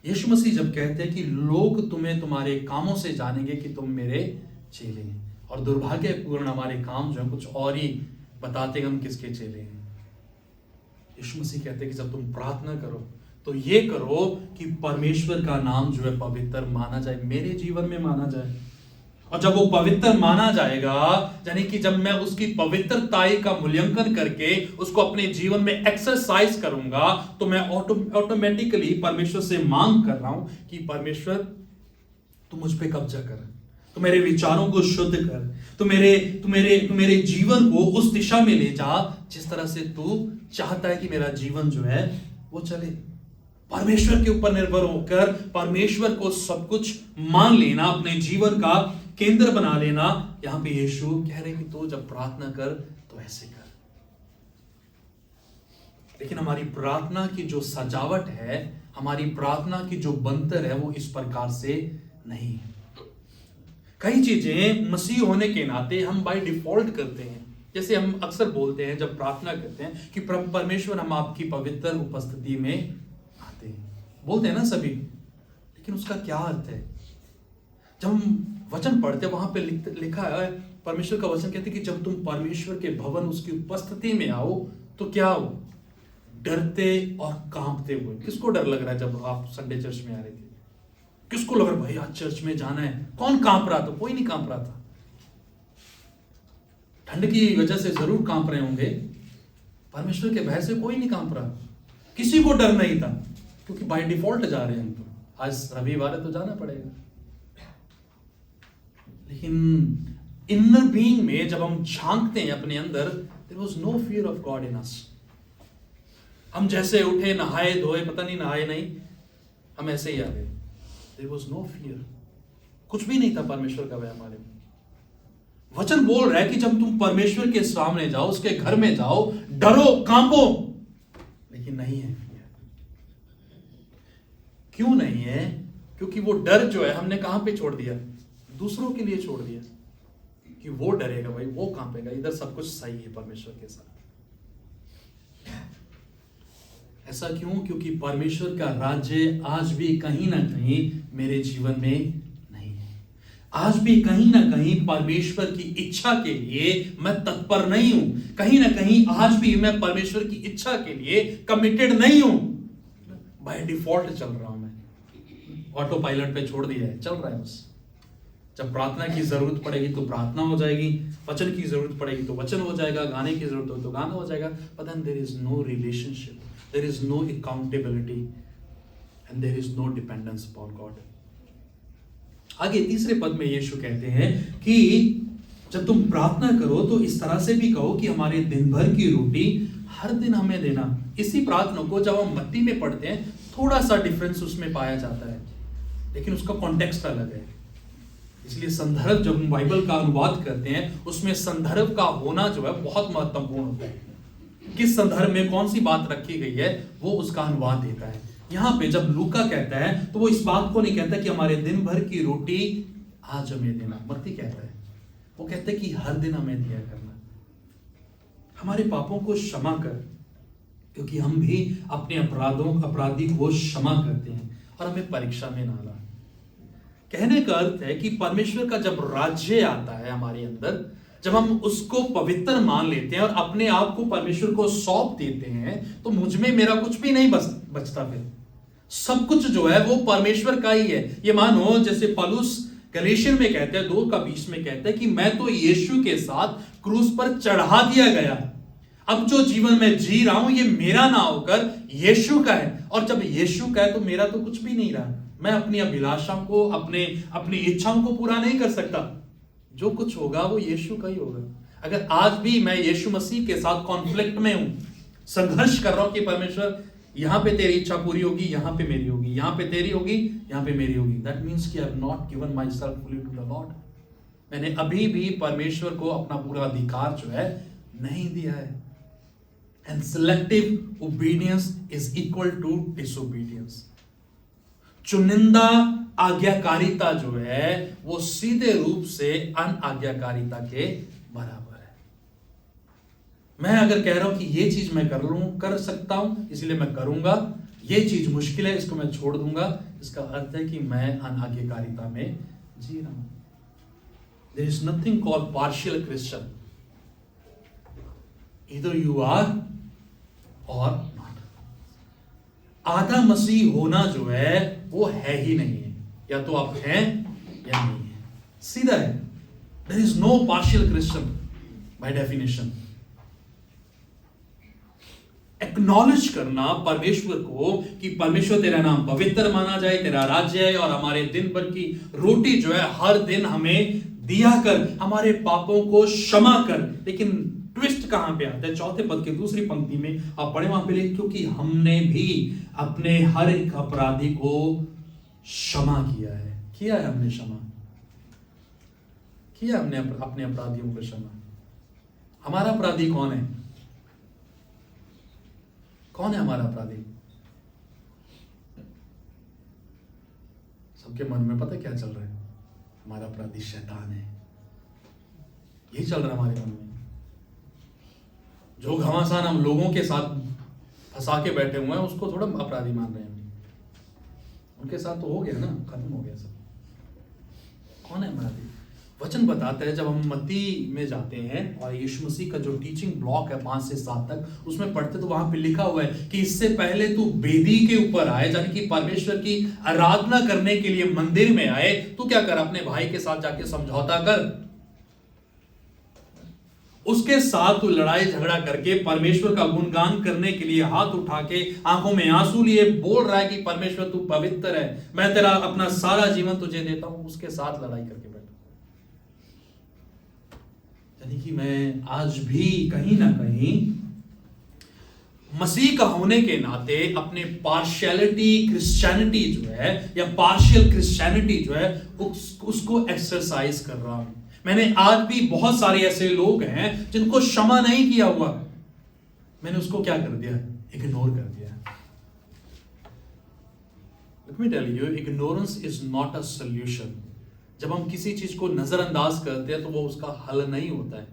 यीशु मसीह जब कहते हैं कि लोग तुम्हें तुम्हारे कामों से जानेंगे कि तुम मेरे चेले हैं, और दुर्भाग्यपूर्ण हमारे काम जो है कुछ और ही बताते हैं हम किसके चेले हैं। यीशु मसीह कहते हैं कि जब तुम प्रार्थना करो तो ये करो कि परमेश्वर का नाम जो है पवित्र माना जाए, मेरे जीवन में माना जाए। और जब वो पवित्र माना जाएगा, यानी कि जब मैं उसकी पवित्रताई का मूल्यांकन करके उसको अपने जीवन में एक्सरसाइज करूंगा, तो मैं ऑटोमेटिकली परमेश्वर से मांग कर रहा हूं कि परमेश्वर तू मुझ पे कब्जा कर, तू मेरे विचारों को शुद्ध कर, तू मेरे जीवन को उस दिशा में ले जा जिस तरह से तू चाहता है कि मेरा जीवन जो है वो चले। परमेश्वर के ऊपर निर्भर होकर परमेश्वर को सब कुछ मान लेना, अपने जीवन का केंद्र बना लेना। यहां पे यीशु कह रहे कि तू जब प्रार्थना कर तो ऐसे कर। लेकिन हमारी प्रार्थना की जो सजावट है, हमारी प्रार्थना की जो बंतर है, वो इस प्रकार से नहीं है। कई चीजें मसीह होने के नाते हम बाय डिफॉल्ट करते हैं। जैसे हम अक्सर बोलते हैं जब प्रार्थना करते हैं कि परमेश्वर हम आपकी पवित्र उपस्थिति में आते हैं, बोलते हैं ना सभी, लेकिन उसका क्या अर्थ है? जब हम वचन पढ़ते हैं वहां पे लिखा है, परमेश्वर का वचन कहते हैं कि जब तुम परमेश्वर के भवन उसकी उपस्थिति में आओ तो क्या हो? डरते और कांपते हुए। किसको डर लग रहा है जब आप संडे चर्च में आ रहे थे? किसको लग रहा है भाई आज चर्च में जाना है? कौन कांप रहा था? कोई नहीं कांप रहा था। ठंड की वजह से जरूर कांप रहे होंगे, परमेश्वर के भय से कोई नहीं कांप रहा। किसी को डर नहीं था, क्योंकि बाय डिफॉल्ट जा रहे हैं हम। तो आज रविवार है तो जाना पड़ेगा। लेकिन इनर बीइंग में जब हम झांकते हैं अपने अंदर, there was no fear of God in us. हम जैसे उठे, नहाए धोए, पता नहीं नहाए नहीं, हम ऐसे ही आ गए। देयर वाज नो फियर, कुछ भी नहीं था परमेश्वर का भय हमारे में। वचन बोल रहा है कि जब तुम परमेश्वर के सामने जाओ, उसके घर में जाओ, डरो, कांपो, लेकिन नहीं है फियर। क्यों नहीं है? क्योंकि वो डर जो है हमने कहां पे छोड़ दिया? दूसरों के लिए छोड़ दिया कि वो डरेगा भाई, वो कांपेगा, इधर सब कुछ सही है परमेश्वर के साथ। ऐसा क्यों? क्योंकि परमेश्वर का राज्य आज भी कहीं ना कहीं मेरे जीवन में नहीं है। आज भी कहीं ना कहीं परमेश्वर की इच्छा के लिए मैं तत्पर नहीं हूं। कहीं ना कहीं आज भी मैं परमेश्वर की इच्छा के लिए कमिटेड नहीं हूं। बाय डिफॉल्ट चल रहा हूं, मैं ऑटो पायलट पे छोड़ दिया है, चल रहा है बस। जब प्रार्थना की जरूरत पड़ेगी तो प्रार्थना हो जाएगी, वचन की जरूरत पड़ेगी तो वचन हो जाएगा, गाने की जरूरत हो तो गाना हो जाएगा, but then there is no relationship, there is no accountability and there is no dependence upon God. आगे तीसरे पद में यीशु कहते हैं कि जब तुम प्रार्थना करो तो इस तरह से भी कहो कि हमारे दिन भर की रोटी हर दिन हमें देना। इसी प्रार्थना को जब हम मत्ती में पढ़ते हैं थोड़ा सा डिफरेंस उसमें पाया जाता है, लेकिन उसका कॉन्टेक्स्ट अलग है। इसलिए संदर्भ जब हम बाइबल का अनुवाद करते हैं उसमें संदर्भ का होना जो है बहुत महत्वपूर्ण होता है। किस संदर्भ में कौन सी बात रखी गई है वो उसका अनुवाद देता है। यहां पे जब लूका कहता है तो वो इस बात को नहीं कहता कि हमारे दिन भर की रोटी आज हमें देना। मत्ती कहता है, वो कहते हैं कि हर दिन हमें दिया करना। हमारे पापों को क्षमा कर, क्योंकि हम भी अपने अपराधी को क्षमा करते हैं, और हमें परीक्षा में ना ला। कहने का अर्थ है कि परमेश्वर का जब राज्य आता है हमारे अंदर, जब हम उसको पवित्र मान लेते हैं और अपने आप को परमेश्वर को सौंप देते हैं, तो मुझ में मेरा कुछ भी नहीं बचता। फिर सब कुछ जो है वो परमेश्वर का ही है। ये मानो जैसे पौलुस गलातियन में कहते हैं 2:20 में कहते हैं कि मैं तो यीशु के साथ क्रूस पर चढ़ा दिया गया, अब जो जीवन में जी रहा हूं ये मेरा ना होकर यीशु का है। और जब यीशु का है तो मेरा तो कुछ भी नहीं रहा। मैं अपनी अभिलाषाओं को, अपनी इच्छाओं को पूरा नहीं कर सकता। जो कुछ होगा वो यीशु का ही होगा। अगर आज भी मैं यीशु मसीह के साथ कॉन्फ्लिक्ट में हूं, संघर्ष कर रहा हूं कि परमेश्वर यहां पे तेरी इच्छा पूरी होगी, यहां पे मेरी होगी, यहां पे तेरी होगी, यहां पे मेरी होगी, दैट मींस कि I have not given myself fully to the Lord. मैंने अभी भी परमेश्वर को अपना पूरा अधिकार जो है नहीं दिया है। And selective obedience is equal to disobedience. चुनिंदा आज्ञाकारिता जो है वो सीधे रूप से अनआज्ञाकारिता के बराबर है। मैं अगर कह रहा हूं कि ये चीज मैं कर सकता हूं इसलिए मैं करूंगा, ये चीज मुश्किल है इसको मैं छोड़ दूंगा, इसका अर्थ है कि मैं अनआज्ञाकारिता में जी रहा हूं। There is nothing called partial Christian, either you are or not. आधा मसीह होना जो है वो है ही नहीं है, या तो आप हैं या नहीं है, सीधा है। There is no partial Christian by definition. Acknowledge करना परमेश्वर को कि परमेश्वर तेरा नाम पवित्र माना जाए, तेरा राज्य है, और हमारे दिन भर की रोटी जो है हर दिन हमें दिया कर, हमारे पापों को क्षमा कर। लेकिन ट्विस्ट कहां पे आता है? चौथे पद की दूसरी पंक्ति में आप पढ़े वहां पे लिखे, क्योंकि हमने भी अपने हर एक अपराधी को क्षमा किया है। हमने क्षमा किया, हमने अपने अपराधियों को क्षमा। हमारा अपराधी कौन है? कौन है हमारा अपराधी? सबके मन में पता क्या चल रहा है? हमारा अपराधी शैतान है। यही चल रहा है हमारे मन में। जो घमासान हम लोगों के साथ फंसा के बैठे हुए हैं उसको थोड़ा अपराधी मान रहे हैं। उनके साथ तो हो गया ना, खत्म हो गया सब। कौन है अपराधी? वचन बताता है, जब हम मत्ती में जाते हैं और यीशु मसीह का जो टीचिंग ब्लॉक है 5 से 7 तक, उसमें पढ़ते तो वहां पे लिखा हुआ है कि इससे पहले तू वेदी के ऊपर आए, यानी कि परमेश्वर की आराधना करने के लिए मंदिर में आए, तू क्या कर? अपने भाई के साथ जाके समझौता कर, उसके साथ तू लड़ाई झगड़ा करके परमेश्वर का गुणगान करने के लिए हाथ उठा के आंखों में आंसू लिए बोल रहा है कि परमेश्वर तू पवित्र है, मैं तेरा अपना सारा जीवन तुझे देता हूं, उसके साथ लड़ाई करके बैठा। यानी कि मैं आज भी कहीं ना कहीं मसीह का होने के नाते अपने पार्शियलिटी क्रिश्चियनिटी जो है या पार्शियल क्रिश्चियनिटी जो है उसको एक्सरसाइज कर रहा हूं। मैंने आज भी बहुत सारे ऐसे लोग हैं जिनको क्षमा नहीं किया हुआ, मैंने उसको क्या कर दिया? इग्नोर कर दिया। Let me tell you, ignorance is not a solution. जब हम किसी चीज को नजरअंदाज करते हैं तो वो उसका हल नहीं होता है।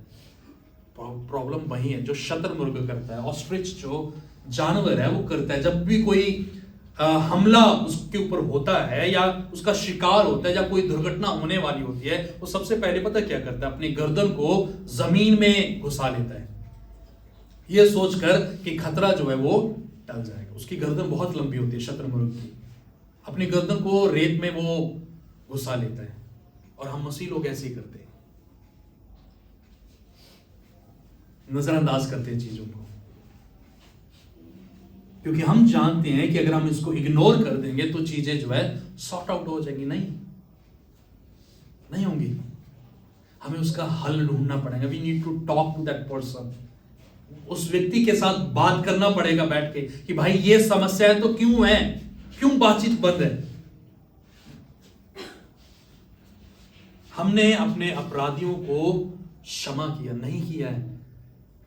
प्रॉब्लम वही है जो शतुरमुर्ग करता है, ऑस्ट्रिच जो जानवर है वो करता है। जब भी कोई हमला उसके ऊपर होता है या उसका शिकार होता है या कोई दुर्घटना होने वाली होती है, वो सबसे पहले पता क्या करता है? अपनी गर्दन को जमीन में घुसा लेता है, ये सोचकर कि खतरा जो है वो टल जाएगा। उसकी गर्दन बहुत लंबी होती है शतुरमुर्ग की, अपनी गर्दन को रेत में वो घुसा लेता है। और हम मसीह लोग ऐसे ही करते हैं, नजरअंदाज करते हैं चीजों को, क्योंकि हम जानते हैं कि अगर हम इसको इग्नोर कर देंगे तो चीजें जो है सॉर्ट आउट हो जाएंगी। नहीं होंगी। हमें उसका हल ढूंढना पड़ेगा। We need to talk to that person. उस व्यक्ति के साथ बात करना पड़ेगा बैठ के कि भाई ये समस्या है तो क्यों है, क्यों बातचीत बंद है। हमने अपने अपराधियों को क्षमा किया नहीं किया है,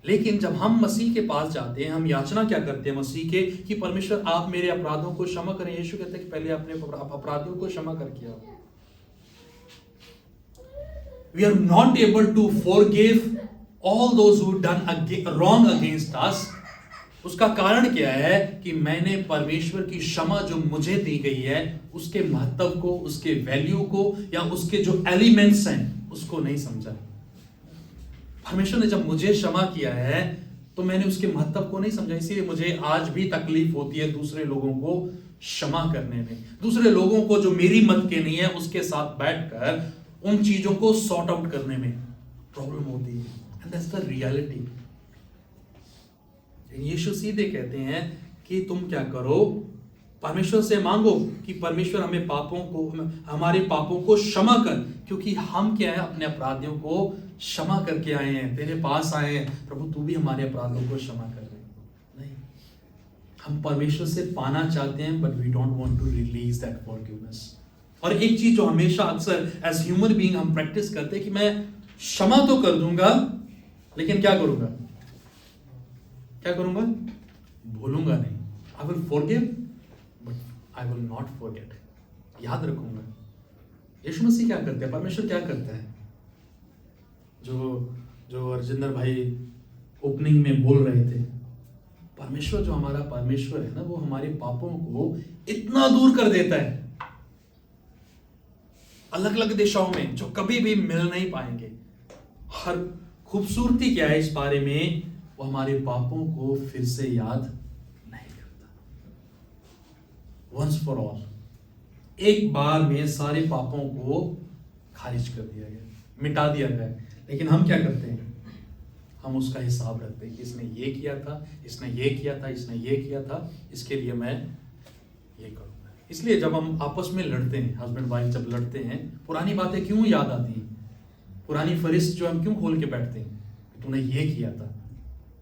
लेकिन जब हम मसीह के पास जाते हैं हम याचना क्या करते हैं मसीह के कि परमेश्वर आप मेरे अपराधों को क्षमा करें। यीशु कहते हैं कि पहले अपने अपराधियों को क्षमा कर किया। We are not able to forgive all those who done wrong against us. उसका कारण क्या है कि मैंने परमेश्वर की क्षमा जो मुझे दी गई है उसके महत्व को, उसके वैल्यू को या उसके जो एलिमेंट्स हैं उसको नहीं समझा। परमेश्वर ने जब मुझे क्षमा किया है तो मैंने उसके महत्व को नहीं समझा, इसीलिए मुझे आज भी तकलीफ होती है दूसरे लोगों को क्षमा करने में, दूसरे लोगों को जो मेरी मत के नहीं है उसके साथ बैठकर उन चीजों को सॉर्ट आउट करने में प्रॉब्लम होती है। And that's the reality. यीशु सीधे कहते हैं कि तुम क्या करो, परमेश्वर से मांगो कि परमेश्वर हमारे पापों को क्षमा कर, क्योंकि हम क्या है अपने अपराधियों को क्षमा करके आए हैं, तेरे पास आए हैं। प्रभु तू भी हमारे अपराधों को क्षमा कर दे। नहीं, हम परमेश्वर से पाना चाहते हैं but we don't want to release that forgiveness. और एक चीज जो हमेशा अक्सर एज ह्यूमन बीइंग हम प्रैक्टिस करते हैं कि मैं क्षमा तो कर दूंगा लेकिन क्या करूंगा, भूलूंगा नहीं। I will forgive but I will not forget. याद रखूंगा। यीशु मसीह क्या करते हैं, परमेश्वर क्या करता है? जो जो अर्जिंदर भाई ओपनिंग में बोल रहे थे, परमेश्वर जो हमारा परमेश्वर है ना, वो हमारे पापों को इतना दूर कर देता है अलग अलग दिशाओं में, जो कभी भी मिल नहीं पाएंगे। हर खूबसूरती क्या है इस बारे में, वो हमारे पापों को फिर से याद नहीं करता। वंस फॉर ऑल, एक बार में सारे पापों को खारिज कर दिया गया, मिटा दिया गया। लेकिन हम क्या करते हैं, हम उसका हिसाब रखते हैं कि इसने ये किया था, इसने ये किया था, इसने ये किया था, इसके लिए मैं ये करूंगा। इसलिए जब हम आपस में लड़ते हैं, हस्बैंड वाइफ जब लड़ते हैं, पुरानी बातें क्यों याद आती हैं, पुरानी फरिश्त जो हम क्यों खोल के बैठते हैं, तूने ये किया था,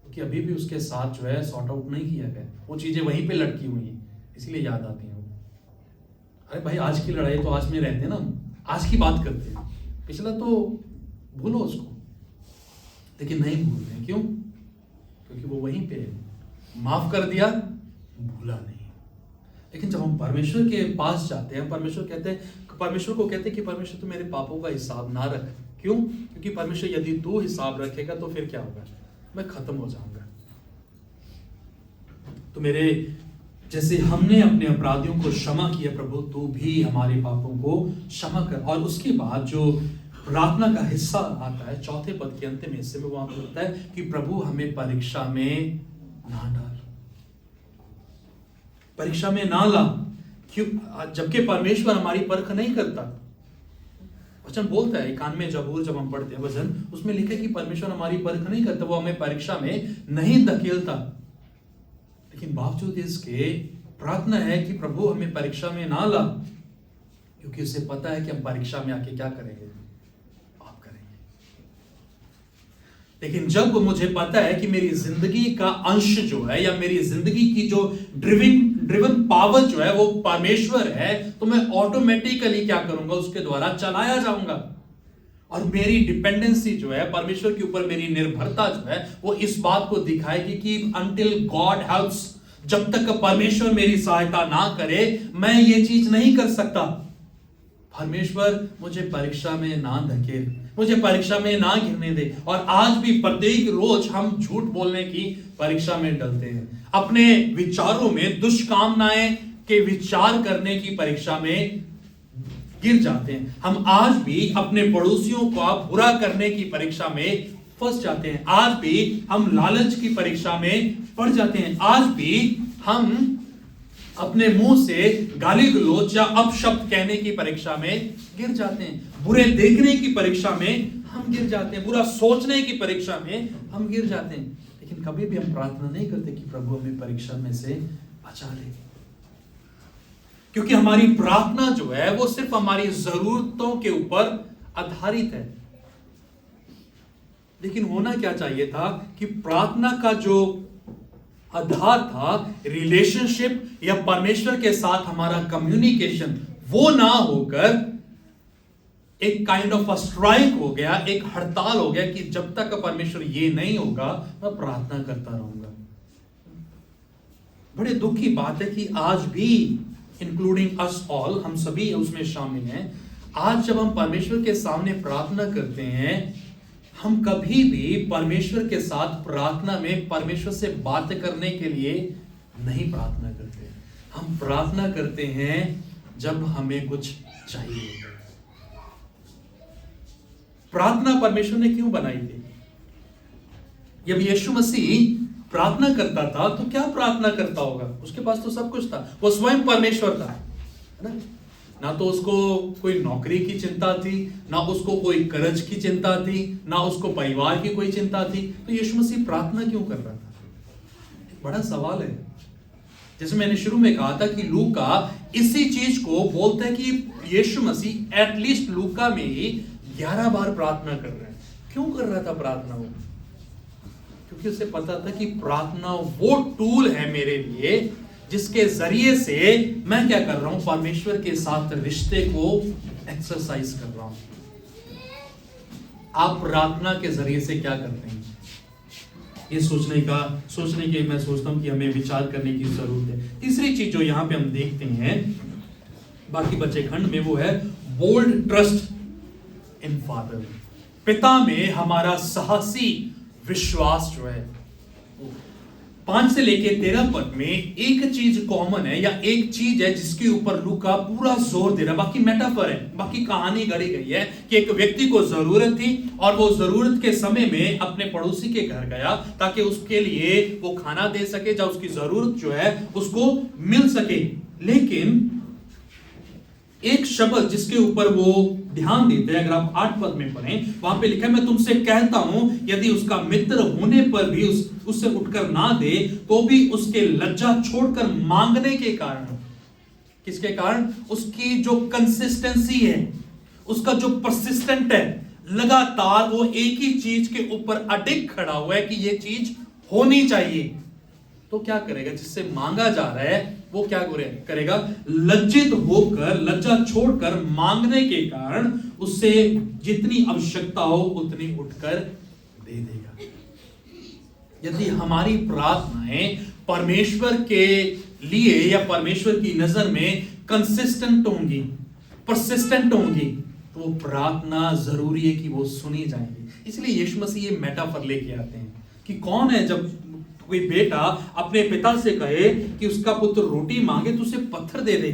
क्योंकि अभी भी उसके साथ जो है सॉर्ट आउट नहीं किया गया, वो चीजें वहीं पे लटकी हुई हैं, इसलिए याद आती हैं। अरे भाई, आज की लड़ाई तो आज में रहते हैं ना, आज की बात करते हैं, पिछला तो भूलो उसको। लेकिन नहीं भूलते हैं, क्यों? क्योंकि वो वहीं पे माफ कर दिया, भूला नहीं। लेकिन जब हम परमेश्वर के पास जाते हैं, परमेश्वर को कहते हैं कि परमेश्वर तू मेरे पापों का हिसाब ना रख। क्यों? क्योंकि परमेश्वर यदि तू हिसाब रखेगा तो फिर क्या होगा, मैं खत्म हो जाऊंगा। तो मेरे जैसे हमने अपने अपराधियों को क्षमा किया, प्रभु तू भी हमारे पापों को क्षमा कर। और उसके बाद जो प्रार्थना का हिस्सा आता है, चौथे पद के अंतिम हिस्से में, वहां पर होता है कि प्रभु हमें परीक्षा में ना डाल, परीक्षा में ना ला। क्यों? जबकि परमेश्वर हमारी परख नहीं करता। वचन बोलता है 91 जबूर जब हम पढ़ते हैं वचन, उसमें लिखा है कि परमेश्वर हमारी परख नहीं करता, वो हमें परीक्षा में नहीं धकेलता। लेकिन बावजूद इसके प्रार्थना है कि प्रभु हमें परीक्षा में ना ला, क्योंकि उसे पता है कि हम परीक्षा में आके क्या करेंगे, आप करेंगे। लेकिन जब मुझे पता है कि मेरी जिंदगी का अंश जो है, या मेरी जिंदगी की जो ड्रिवन पावर जो है वो परमेश्वर है, तो मैं ऑटोमेटिकली क्या करूंगा, उसके द्वारा चलाया जाऊंगा। और मेरी डिपेंडेंसी जो है परमेश्वर के ऊपर, मेरी निर्भरता जो है वो इस बात को दिखाएगी कि अनटिल गॉड हेल्प्स, जब तक परमेश्वर मेरी सहायता ना करे मैं ये चीज नहीं कर सकता। परमेश्वर मुझे परीक्षा में ना धकेल, मुझे परीक्षा में ना गिरने दे। और आज भी प्रत्येक रोज हम झूठ बोलने की परीक्षा में डलते हैं, अपने विचारों में दुष्कामनाएं के विचार करने की परीक्षा में गिर जाते हैं। हम आज भी अपने पड़ोसियों का बुरा करने की परीक्षा में फंस जाते हैं। आज भी हम लालच की परीक्षा में पड़ जाते हैं। आज भी हम अपने मुंह से गाली गलौज या अपशब्द कहने की परीक्षा में गिर जाते हैं। बुरे देखने की परीक्षा में हम गिर जाते हैं, बुरा सोचने की परीक्षा में हम गिर जाते हैं। लेकिन कभी भी हम प्रार्थना नहीं करते कि प्रभु हमें परीक्षा में से बचा ले, क्योंकि हमारी प्रार्थना जो है वो सिर्फ हमारी जरूरतों के ऊपर आधारित है। लेकिन होना क्या चाहिए था कि प्रार्थना का जो आधार था, रिलेशनशिप या परमेश्वर के साथ हमारा कम्युनिकेशन, वो ना होकर एक काइंड ऑफ अ स्ट्राइक हो गया, एक हड़ताल हो गया कि जब तक परमेश्वर ये नहीं होगा मैं प्रार्थना करता रहूंगा। बड़े दुख की बात है कि आज भी, इंक्लूडिंग अस ऑल, हम सभी उसमें शामिल हैं, आज जब हम परमेश्वर के सामने प्रार्थना करते हैं, हम कभी भी परमेश्वर के साथ प्रार्थना में परमेश्वर से बात करने के लिए नहीं प्रार्थना करते। हम प्रार्थना करते हैं जब हमें कुछ चाहिए। प्रार्थना परमेश्वर ने क्यों बनाई थी? जब यीशु मसीह प्रार्थना करता था तो क्या प्रार्थना करता होगा? उसके पास तो सब कुछ था, वो स्वयं परमेश्वर था, है ना? ना तो उसको कोई नौकरी की चिंता थी, ना उसको कोई कर्ज की चिंता थी, ना उसको परिवार की कोई चिंता थी। तो यीशु मसीह प्रार्थना क्यों कर रहा था? एक बड़ा सवाल है। जैसे मैंने शुरू में कहा था कि लूका इसी चीज को बोलता है कि यीशु मसीह एटलीस्ट लूका में ही 11 बार प्रार्थना कर रहे हैं। क्यों कर रहा था प्रार्थना वो? क्योंकि उसे पता था कि प्रार्थना वो टूल है मेरे लिए जिसके जरिए से मैं क्या कर रहा हूं, परमेश्वर के साथ रिश्ते को एक्सरसाइज कर रहा हूं। आप प्रार्थना के जरिए से क्या करते हैं, ये सोचने के मैं सोचता हूं कि हमें विचार करने की जरूरत है। तीसरी चीज जो यहां पे हम देखते हैं बाकी बचे खंड में वो है बोल्ड ट्रस्ट इन फादर। पिता में हमारा साहसी विश्वास जो है। 5 से लेके 13 पद में एक चीज कॉमन है या एक चीज है जिसके ऊपर लूका पूरा जोर दे रहा है। बाकी मेटाफर है, बाकी कहानी गढ़ी गई है कि एक व्यक्ति को जरूरत थी और वो जरूरत के समय में अपने पड़ोसी के घर गया ताकि उसके लिए वो खाना दे सके, या उसकी जरूरत जो है उसको मिल सके। लेकिन एक शब्द जिसके ऊपर वो ध्यान देते हैं, अगर आप 8 पद में पढ़ें, वहां पे लिखा है, मैं तुमसे कहता हूं यदि उसका मित्र होने पर भी उससे उठकर ना दे तो भी उसके लज्जा छोड़कर मांगने के कारण, किसके कारण? उसकी जो कंसिस्टेंसी है, उसका जो परसिस्टेंट है, लगातार वो एक ही चीज के ऊपर अडिग खड़ा हुआ है कि ये चीज होनी चाहिए, तो क्या करेगा? जिससे मांगा जा रहा है वो क्या करेगा? लज्जित होकर, लज्जा छोड़कर मांगने के कारण उससे जितनी आवश्यकता हो उतनी उठकर दे देगा। यदि हमारी प्रार्थनाएं परमेश्वर के लिए या परमेश्वर की नजर में कंसिस्टेंट होंगी, परसिस्टेंट होंगी, तो वो प्रार्थना जरूरी है कि वो सुनी जाएंगी। इसलिए यीशु मसीह ये मेटाफर लेके आते हैं कि कौन है, जब कोई बेटा अपने पिता से कहे कि उसका पुत्र रोटी मांगे तो उसे पत्थर दे दे,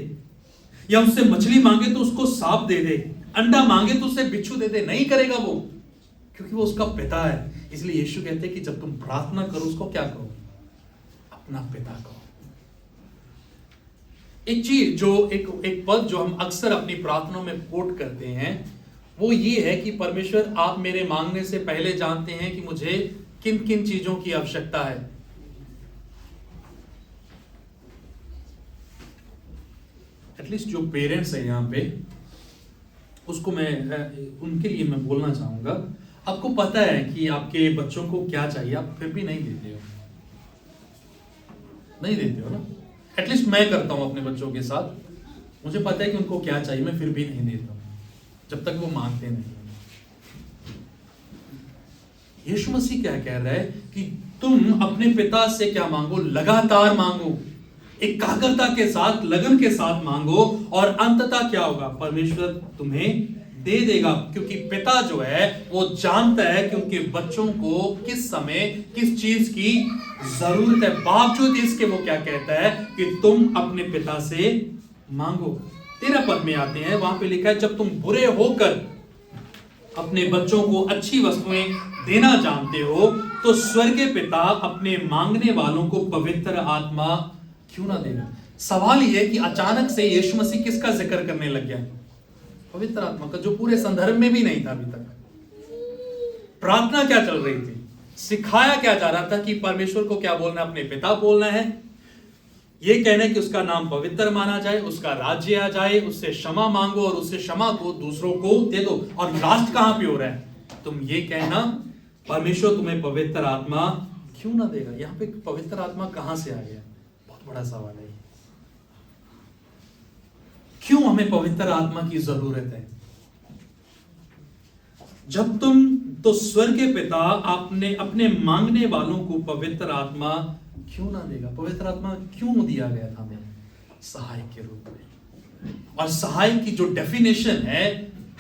या उससे मछली मांगे तो उसको सांप दे दे, अंडा मांगे तो उसे बिच्छू दे दे, नहीं करेगा वो, क्योंकि वो उसका पिता है। इसलिए यीशु कहते हैं कि जब तुम प्रार्थना करो उसको क्या करो? अपना पिता कहो। एक चीज जो एक पद जो हम अक्सर अपनी प्रार्थनाओं में कोट करते हैं वो ये है कि परमेश्वर आप मेरे मांगने से पहले जानते हैं कि मुझे किन किन चीजों की आवश्यकता है। एटलीस्ट जो पेरेंट्स है यहां पे, उसको उनके लिए मैं बोलना चाहूंगा, आपको पता है कि आपके बच्चों को क्या चाहिए, आप फिर भी नहीं देते हो, नहीं देते हो ना। एटलीस्ट मैं करता हूं अपने बच्चों के साथ, मुझे पता है कि उनको क्या चाहिए, मैं फिर भी नहीं देता हूं जब तक वो मांगते नहीं। यीशु मसीह क्या कह रहा है कि तुम अपने पिता से क्या मांगो? लगातार मांगो, एकाग्रता के साथ, लगन के साथ मांगो, और अंततः क्या होगा? परमेश्वर तुम्हें दे देगा, क्योंकि पिता जो है वो जानता है कि उनके बच्चों को किस समय किस चीज की जरूरत है। बावजूद इसके वो क्या कहता है कि तुम अपने पिता से मांगो। 13 पद में आते हैं, वहां पे लिखा है, जब तुम बुरे होकर अपने बच्चों को अच्छी वस्तुएं देना जानते हो तो स्वर्गीय पिता अपने मांगने वालों को पवित्र आत्मा क्यों ना देगा। सवाल यह है कि अचानक से यीशु मसीह किसका जिक्र करने लग गया? पवित्र आत्मा का, जो पूरे संदर्भ में भी नहीं था अभी तक। प्रार्थना क्या चल रही थी? सिखाया क्या जा रहा था कि परमेश्वर को क्या बोलना? अपने पिता बोलना है, ये कहना है कि उसका नाम पवित्र माना जाए, उसका राज्य आ जाए, उससे क्षमा मांगो और उससे क्षमा को दूसरों को दे दो। और लास्ट कहां पे हो रहा है? तुम ये कहना परमेश्वर तुम्हें पवित्र आत्मा क्यों ना देगा। यहां पे पवित्र आत्मा कहां से आ गया? बहुत बड़ा सवाल है। क्यों हमें पवित्र आत्मा की जरूरत है? जब तुम तो स्वर्गीय पिता आपने अपने मांगने वालों को पवित्र आत्मा क्यों ना देगा। पवित्र आत्मा क्यों दिया गया था हमें? सहायक के रूप में। और सहायक की जो डेफिनेशन है,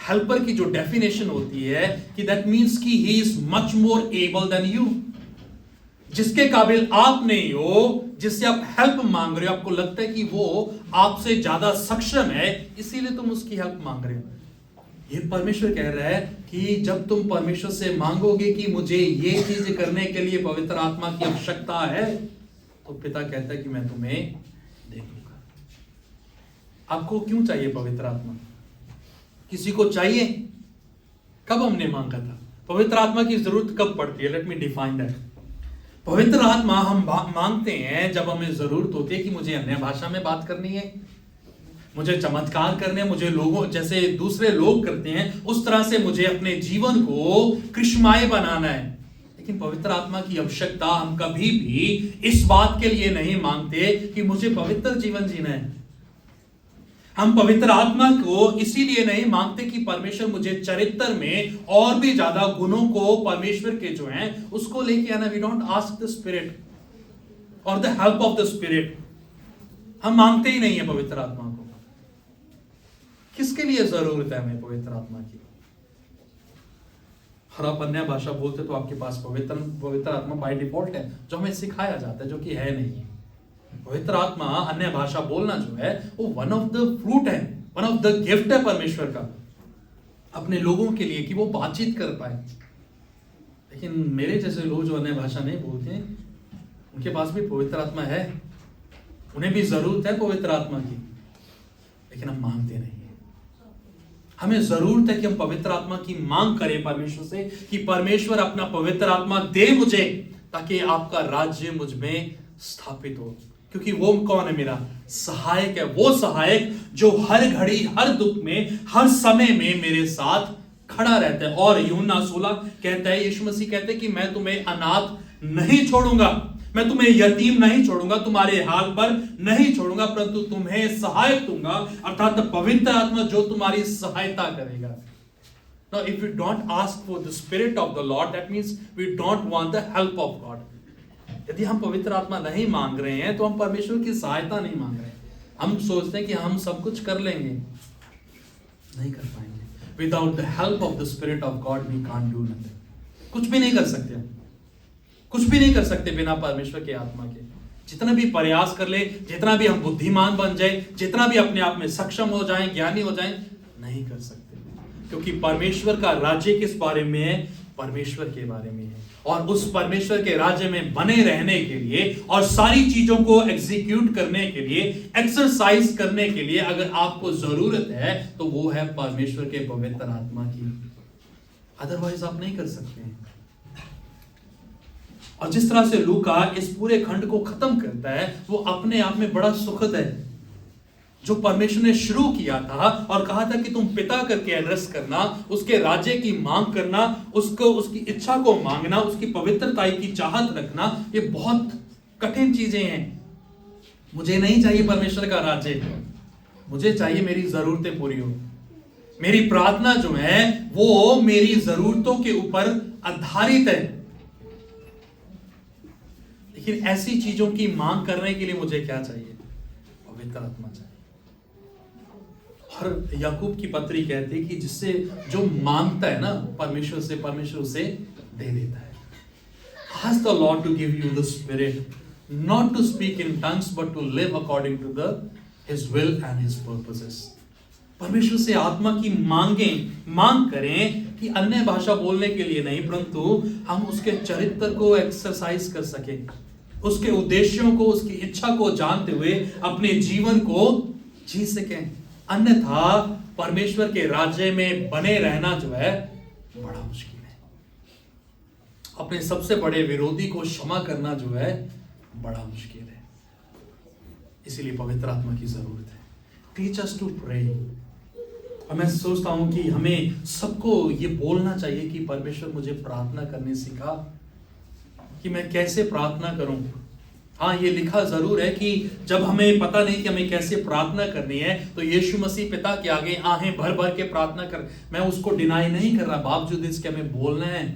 हेल्पर की जो डेफिनेशन होती है कि दैट मीन्स कि he is much more able than you. जिसके काबिल आप नहीं हो, जिससे आप हेल्प मांग रहे हो, आपको लगता है कि वो आपसे ज्यादा सक्षम है, इसीलिए तुम उसकी हेल्प मांग रहे हो। ये परमेश्वर कह रहा है कि जब तुम परमेश्वर से मांगोगे कि मुझे ये चीज करने के लिए पवित्र आत्मा की आवश्यकता है, तो पिता कहता है कि मैं तुम्हें दे दूंगा। आपको क्यों चाहिए पवित्र आत्मा? किसी को चाहिए? कब हमने मांगा था? पवित्र आत्मा की जरूरत कब पड़ती है? Let me define that. पवित्र आत्मा हम मांगते हैं जब हमें जरूरत होती है कि मुझे अन्य भाषा में बात करनी है, मुझे चमत्कार करने, मुझे लोगों जैसे दूसरे लोग करते हैं उस तरह से मुझे अपने जीवन को कृष्णमय बनाना है। लेकिन पवित्र आत्मा की आवश्यकता हम कभी भी इस बात के लिए नहीं मांगते कि मुझे पवित्र जीवन जीना है। हम पवित्र आत्मा को इसीलिए नहीं मांगते कि परमेश्वर मुझे चरित्र में और भी ज्यादा गुणों को परमेश्वर के जो हैं उसको लेके आना। We don't ask the spirit और the help of the spirit. हम मांगते ही नहीं है पवित्र आत्मा को। किसके लिए जरूरत है हमें पवित्र आत्मा की? और आप अन्य भाषा बोलते तो आपके पास पवित्र आत्मा बाय डिफॉल्ट है, जो हमें सिखाया जाता है, जो कि है नहीं। पवित्र आत्मा, अन्य भाषा बोलना जो है, वो वन ऑफ द फ्रूट है, वन ऑफ द गिफ्ट है परमेश्वर का अपने लोगों के लिए, कि वो बातचीत कर पाए। लेकिन मेरे जैसे लोग जो अन्य भाषा नहीं बोलते हैं, उनके पास भी पवित्र आत्मा है, उन्हें भी जरूरत है पवित्र आत्मा की, लेकिन हम मांगते नहीं है। हमें जरूरत है कि हम पवित्र आत्मा की मांग करें परमेश्वर से, कि परमेश्वर अपना पवित्र आत्मा दे मुझे, ताकि आपका राज्य मुझ में स्थापित हो। क्योंकि वो कौन है? मेरा सहायक है, वो सहायक जो हर घड़ी, हर दुख में, हर समय में मेरे साथ खड़ा रहता है। और यूहन्ना 16 कहता है, यीशु मसीह कहते हैं कि मैं तुम्हें अनाथ नहीं छोड़ूंगा, मैं तुम्हें यतीम नहीं छोड़ूंगा, तुम्हारे हाल पर नहीं छोड़ूंगा, परंतु तुम्हें सहायक दूंगा, अर्थात पवित्र आत्मा जो तुम्हारी सहायता करेगा। Now, if we don't ask for the Spirit of the Lord, that means we don't want the help of God. यदि हम पवित्र आत्मा नहीं मांग रहे हैं, तो हम परमेश्वर की सहायता नहीं मांग रहे हैं। हम सोचते हैं कि हम सब कुछ कर लेंगे, नहीं कर पाएंगे। Without the help of the Spirit of God, we can't do nothing. कुछ भी नहीं कर सकते हम, कुछ भी नहीं कर सकते बिना परमेश्वर के आत्मा के। जितना भी प्रयास कर ले, जितना भी हम बुद्धिमान बन जाए, जितना भी अपने आप में सक्षम हो जाएं, ज्ञानी हो जाएं, नहीं कर सकते। क्योंकि परमेश्वर का राज्य किस बारे में है? परमेश्वर के बारे में है। और उस परमेश्वर के राज्य में बने रहने के लिए और सारी चीजों को एग्जीक्यूट करने के लिए, एक्सरसाइज करने के लिए अगर आपको जरूरत है, तो वो है परमेश्वर के पवित्र आत्मा की। अदरवाइज आप नहीं कर सकते हैं। और जिस तरह से लूका इस पूरे खंड को खत्म करता है, वो अपने आप में बड़ा सुखद है। जो परमेश्वर ने शुरू किया था और कहा था कि तुम पिता करके एड्रेस करना, उसके राज्य की मांग करना, उसको, उसकी इच्छा को मांगना, उसकी पवित्रता की चाहत रखना, ये बहुत कठिन चीजें हैं। मुझे नहीं चाहिए परमेश्वर का राज्य, मुझे चाहिए मेरी जरूरतें पूरी हो। मेरी प्रार्थना जो है वो मेरी जरूरतों के ऊपर आधारित है। लेकिन ऐसी चीजों की मांग करने के लिए मुझे क्या चाहिए? पवित्र आत्मा चाहिए। और याकूब की पत्री कहती है कि जिससे जो मांगता है ना परमेश्वर से, परमेश्वर उसे दे देता है। Ask the Lord to give you the Spirit, not to speak in tongues, but to live according to His will and His purposes. परमेश्वर से आत्मा की मांग करें कि अन्य भाषा बोलने के लिए नहीं, परंतु हम उसके चरित्र को एक्सरसाइज कर सके, उसके उद्देश्यों को, उसकी इच्छा को जानते हुए अपने जीवन को जी सकें। अन्यथा परमेश्वर के राज्य में बने रहना जो है बड़ा मुश्किल है। अपने सबसे बड़े विरोधी को क्षमा करना जो है बड़ा मुश्किल है। इसीलिए पवित्र आत्मा की जरूरत है। Teach us to pray. और मैं सोचता हूं कि हमें सबको ये बोलना चाहिए कि परमेश्वर मुझे प्रार्थना करने सिखा, कि मैं कैसे प्रार्थना करूं। हाँ, ये लिखा जरूर है कि जब हमें पता नहीं कि हमें कैसे प्रार्थना करनी है, तो यीशु मसीह पिता के आगे आहें भर भर के प्रार्थना कर। मैं उसको डिनाई नहीं कर रहा, बावजूद इसके हमें बोलना है,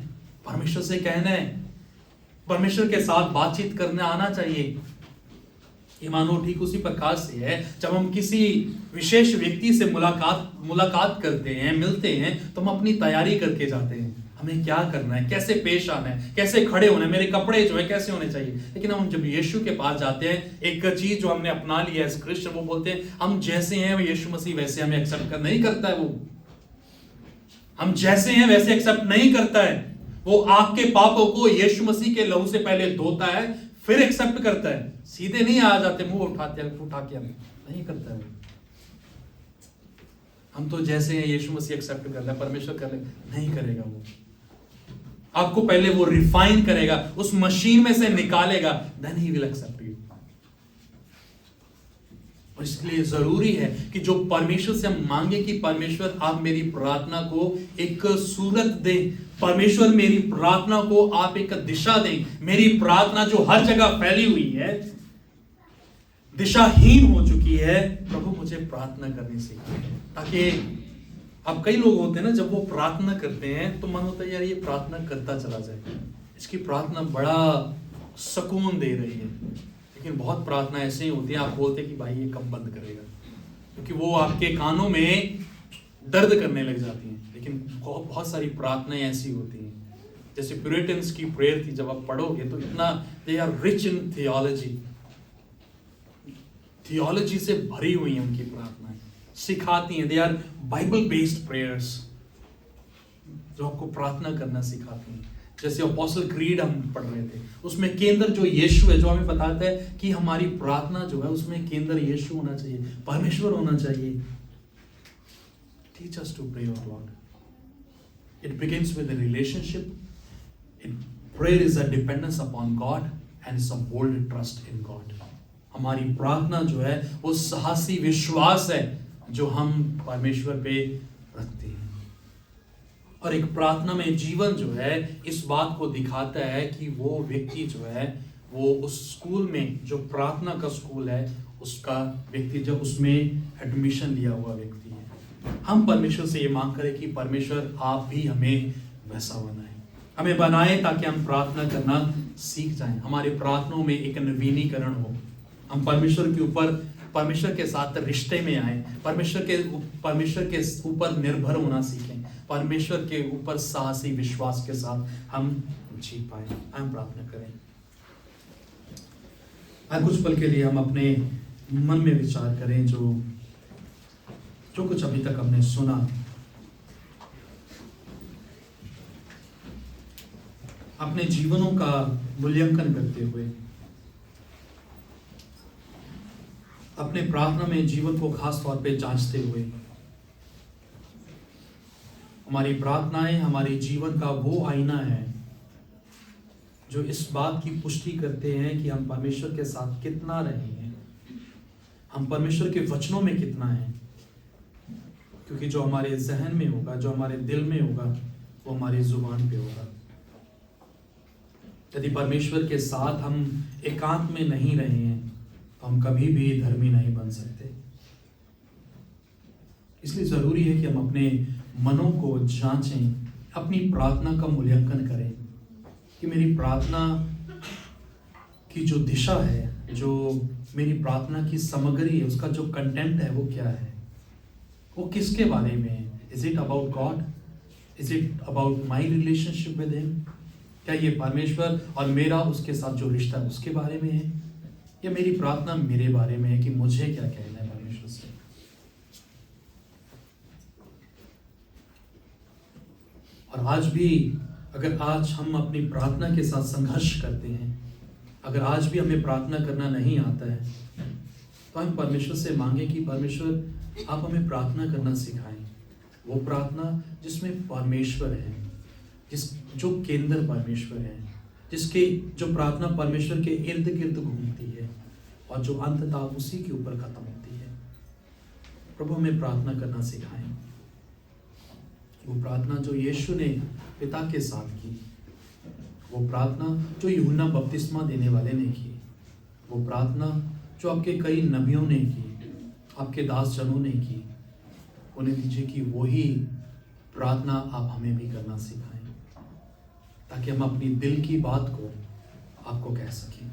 परमेश्वर से कहना है, परमेश्वर के साथ बातचीत करने आना चाहिए। ये मानो ठीक उसी प्रकार से है, जब हम किसी विशेष व्यक्ति से मुलाकात करते हैं, मिलते हैं, तो हम अपनी तैयारी करके जाते हैं। हमें क्या करना है, कैसे पेश आना है, कैसे खड़े होना है, मेरे कपड़े जो है कैसे होने चाहिए। लेकिन हम जब यीशु के पास जाते हैं, एक चीज जो हमने अपना लिया है क्रिश्चियन, वो बोलते हैं हम जैसे हैं यीशु मसीह वैसे हमें एक्सेप्ट कर नहीं करता है। वो हम जैसे हैं वैसे एक्सेप्ट नहीं करता है। वो आपके पापों को यीशु मसीह के लहू से पहले धोता है, फिर एक्सेप्ट करता है। सीधे नहीं आ जाते, मुंह उठा के नहीं करता है। हम तो जैसे हैं यीशु मसीह एक्सेप्ट कर ले, परमेश्वर कर ले, नहीं करेगा। वो आपको पहले वो रिफाइन करेगा, उस मशीन में से निकालेगा, then he will accept you. और इसलिए जरूरी है कि जो परमेश्वर से हम मांगे कि परमेश्वर आप मेरी प्रार्थना को एक सूरत दें, परमेश्वर मेरी प्रार्थना को आप एक दिशा दें। मेरी प्रार्थना जो हर जगह फैली हुई है, दिशाहीन हो चुकी है, प्रभु मुझे प्रार्थना करनी सीखे। ताकि अब कई लोग होते हैं ना, जब वो प्रार्थना करते हैं तो मन होता है यार ये प्रार्थना करता चला जाए, इसकी प्रार्थना बड़ा सुकून दे रही है। लेकिन बहुत प्रार्थना ऐसे ही होती है, आप बोलते हैं कि भाई ये कब बंद करेगा, क्योंकि वो आपके कानों में दर्द करने लग जाती हैं। लेकिन बहुत सारी प्रार्थनाएं ऐसी होती हैं, जैसे प्यूरिटन्स की प्रेयर थी, जब आप पढ़ोगे तो इतना they are rich in theology से भरी हुई हैं उनकी प्रार्थनाएं, सिखाती हैं। They are Bible based prayers जो आपको प्रार्थना करना सिखाती हैं। जैसे अपोस्टल क्रीड हम पढ़ रहे थे, उसमें केंद्र जो यीशु है, जो हमें बताता है कि हमारी प्रार्थना जो है उसमें केंद्र यीशु होना चाहिए, परमेश्वर होना चाहिए। Teach us to pray, O Lord. It begins with a relationship. Prayer is a dependence upon God and it's a bold trust in God. हमारी प्रार्थना जो है वो साहसी विश्वास है जो हम परमेश्वर पे रखते हैं। और एक प्रार्थना में जीवन जो है इस बात को दिखाता है कि वो व्यक्ति जो है वो उस स्कूल में, जो प्रार्थना का स्कूल है, उसका व्यक्ति जब उसमें एडमिशन लिया हुआ व्यक्ति है। हम परमेश्वर से ये मांग करें कि परमेश्वर आप भी हमें वैसा बनाएं, हमें बनाएं ताकि हम प्रार्थना करना सीख जाएं, हमारे प्रार्थनाओं में एक नवीनीकरण हो, हम परमेश्वर के साथ रिश्ते में आए, परमेश्वर के ऊपर निर्भर होना सीखें, परमेश्वर के ऊपर साहसी विश्वास के साथ हम जी पाए। हम प्रार्थना करें। कुछ पल के लिए हम अपने मन में विचार करें जो कुछ अभी तक हमने सुना, अपने जीवनों का मूल्यांकन करते हुए, अपने प्रार्थना में जीवन को खास तौर पे जांचते हुए, हमारी प्रार्थनाएं हमारे जीवन का वो आईना है जो इस बात की पुष्टि करते हैं कि हम परमेश्वर के साथ कितना रहे हैं, हम परमेश्वर के वचनों में कितना है। क्योंकि जो हमारे जहन में होगा, जो हमारे दिल में होगा, वो हमारी जुबान पे होगा। यदि परमेश्वर के साथ हम एकांत में नहीं रहे हैं तो हम कभी भी धर्मी नहीं बन सकते। इसलिए जरूरी है कि हम अपने मनों को जांचें, अपनी प्रार्थना का मूल्यांकन करें कि मेरी प्रार्थना की जो दिशा है, जो मेरी प्रार्थना की सामग्री है, उसका जो कंटेंट है वो क्या है, वो किसके बारे में है। Is it about God? Is it about my relationship with him? क्या ये परमेश्वर और मेरा उसके साथ जो रिश्ता है उसके बारे में है, या मेरी प्रार्थना मेरे बारे में है कि मुझे क्या कहना है परमेश्वर से। और आज भी अगर आज हम अपनी प्रार्थना के साथ संघर्ष करते हैं, अगर आज भी हमें प्रार्थना करना नहीं आता है, तो हम परमेश्वर से मांगे कि परमेश्वर आप हमें प्रार्थना करना सिखाएं। वो प्रार्थना जिसमें परमेश्वर है, जो केंद्र परमेश्वर है, जो प्रार्थना परमेश्वर के इर्द गिर्द घूमती है और जो अंततः उसी के ऊपर खत्म होती है। प्रभु हमें प्रार्थना करना सिखाएं। वो प्रार्थना जो यीशु ने पिता के साथ की, वो प्रार्थना जो यूहन्ना बपतिस्मा देने वाले ने की, वो प्रार्थना जो आपके कई नबियों ने की, आपके दासजनों ने की, उन्हें दीजिए कि वही प्रार्थना आप हमें भी करना सिखाएं, ताकि हम अपनी दिल की बात को आपको कह सकें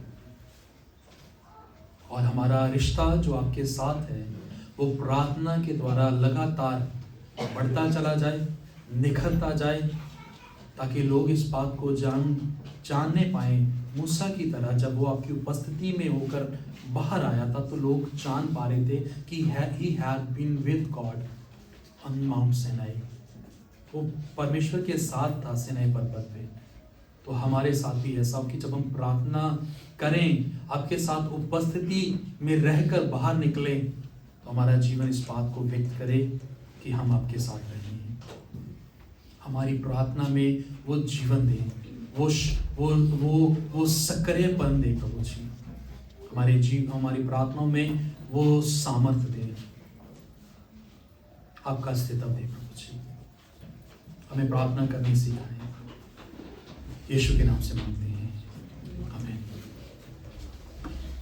और हमारा रिश्ता जो आपके साथ है वो प्रार्थना के द्वारा लगातार बढ़ता चला जाए, निखरता जाए, ताकि लोग इस बात को जानने पाए। मूसा की तरह जब वो आपकी उपस्थिति में होकर बाहर आया था तो लोग जान पा रहे थे कि he had been with God on Mount Sinai। वो परमेश्वर के साथ था सिनाई पर्वत पे। तो हमारे साथ भी ऐसा हो कि जब हम प्रार्थना करें, आपके साथ उपस्थिति में रहकर बाहर निकलें, तो हमारा जीवन इस बात को व्यक्त करे कि हम आपके साथ रहे हैं। हमारी प्रार्थना में वो जीवन दें, वो सक्रियपन दे प्रभु जी। हमारी प्रार्थनाओं में वो सामर्थ्य दे, आपका अस्तित्व दे प्रभु जी। हमें प्रार्थना करनी सिखाएं, यीशु के नाम से मांगते हैं।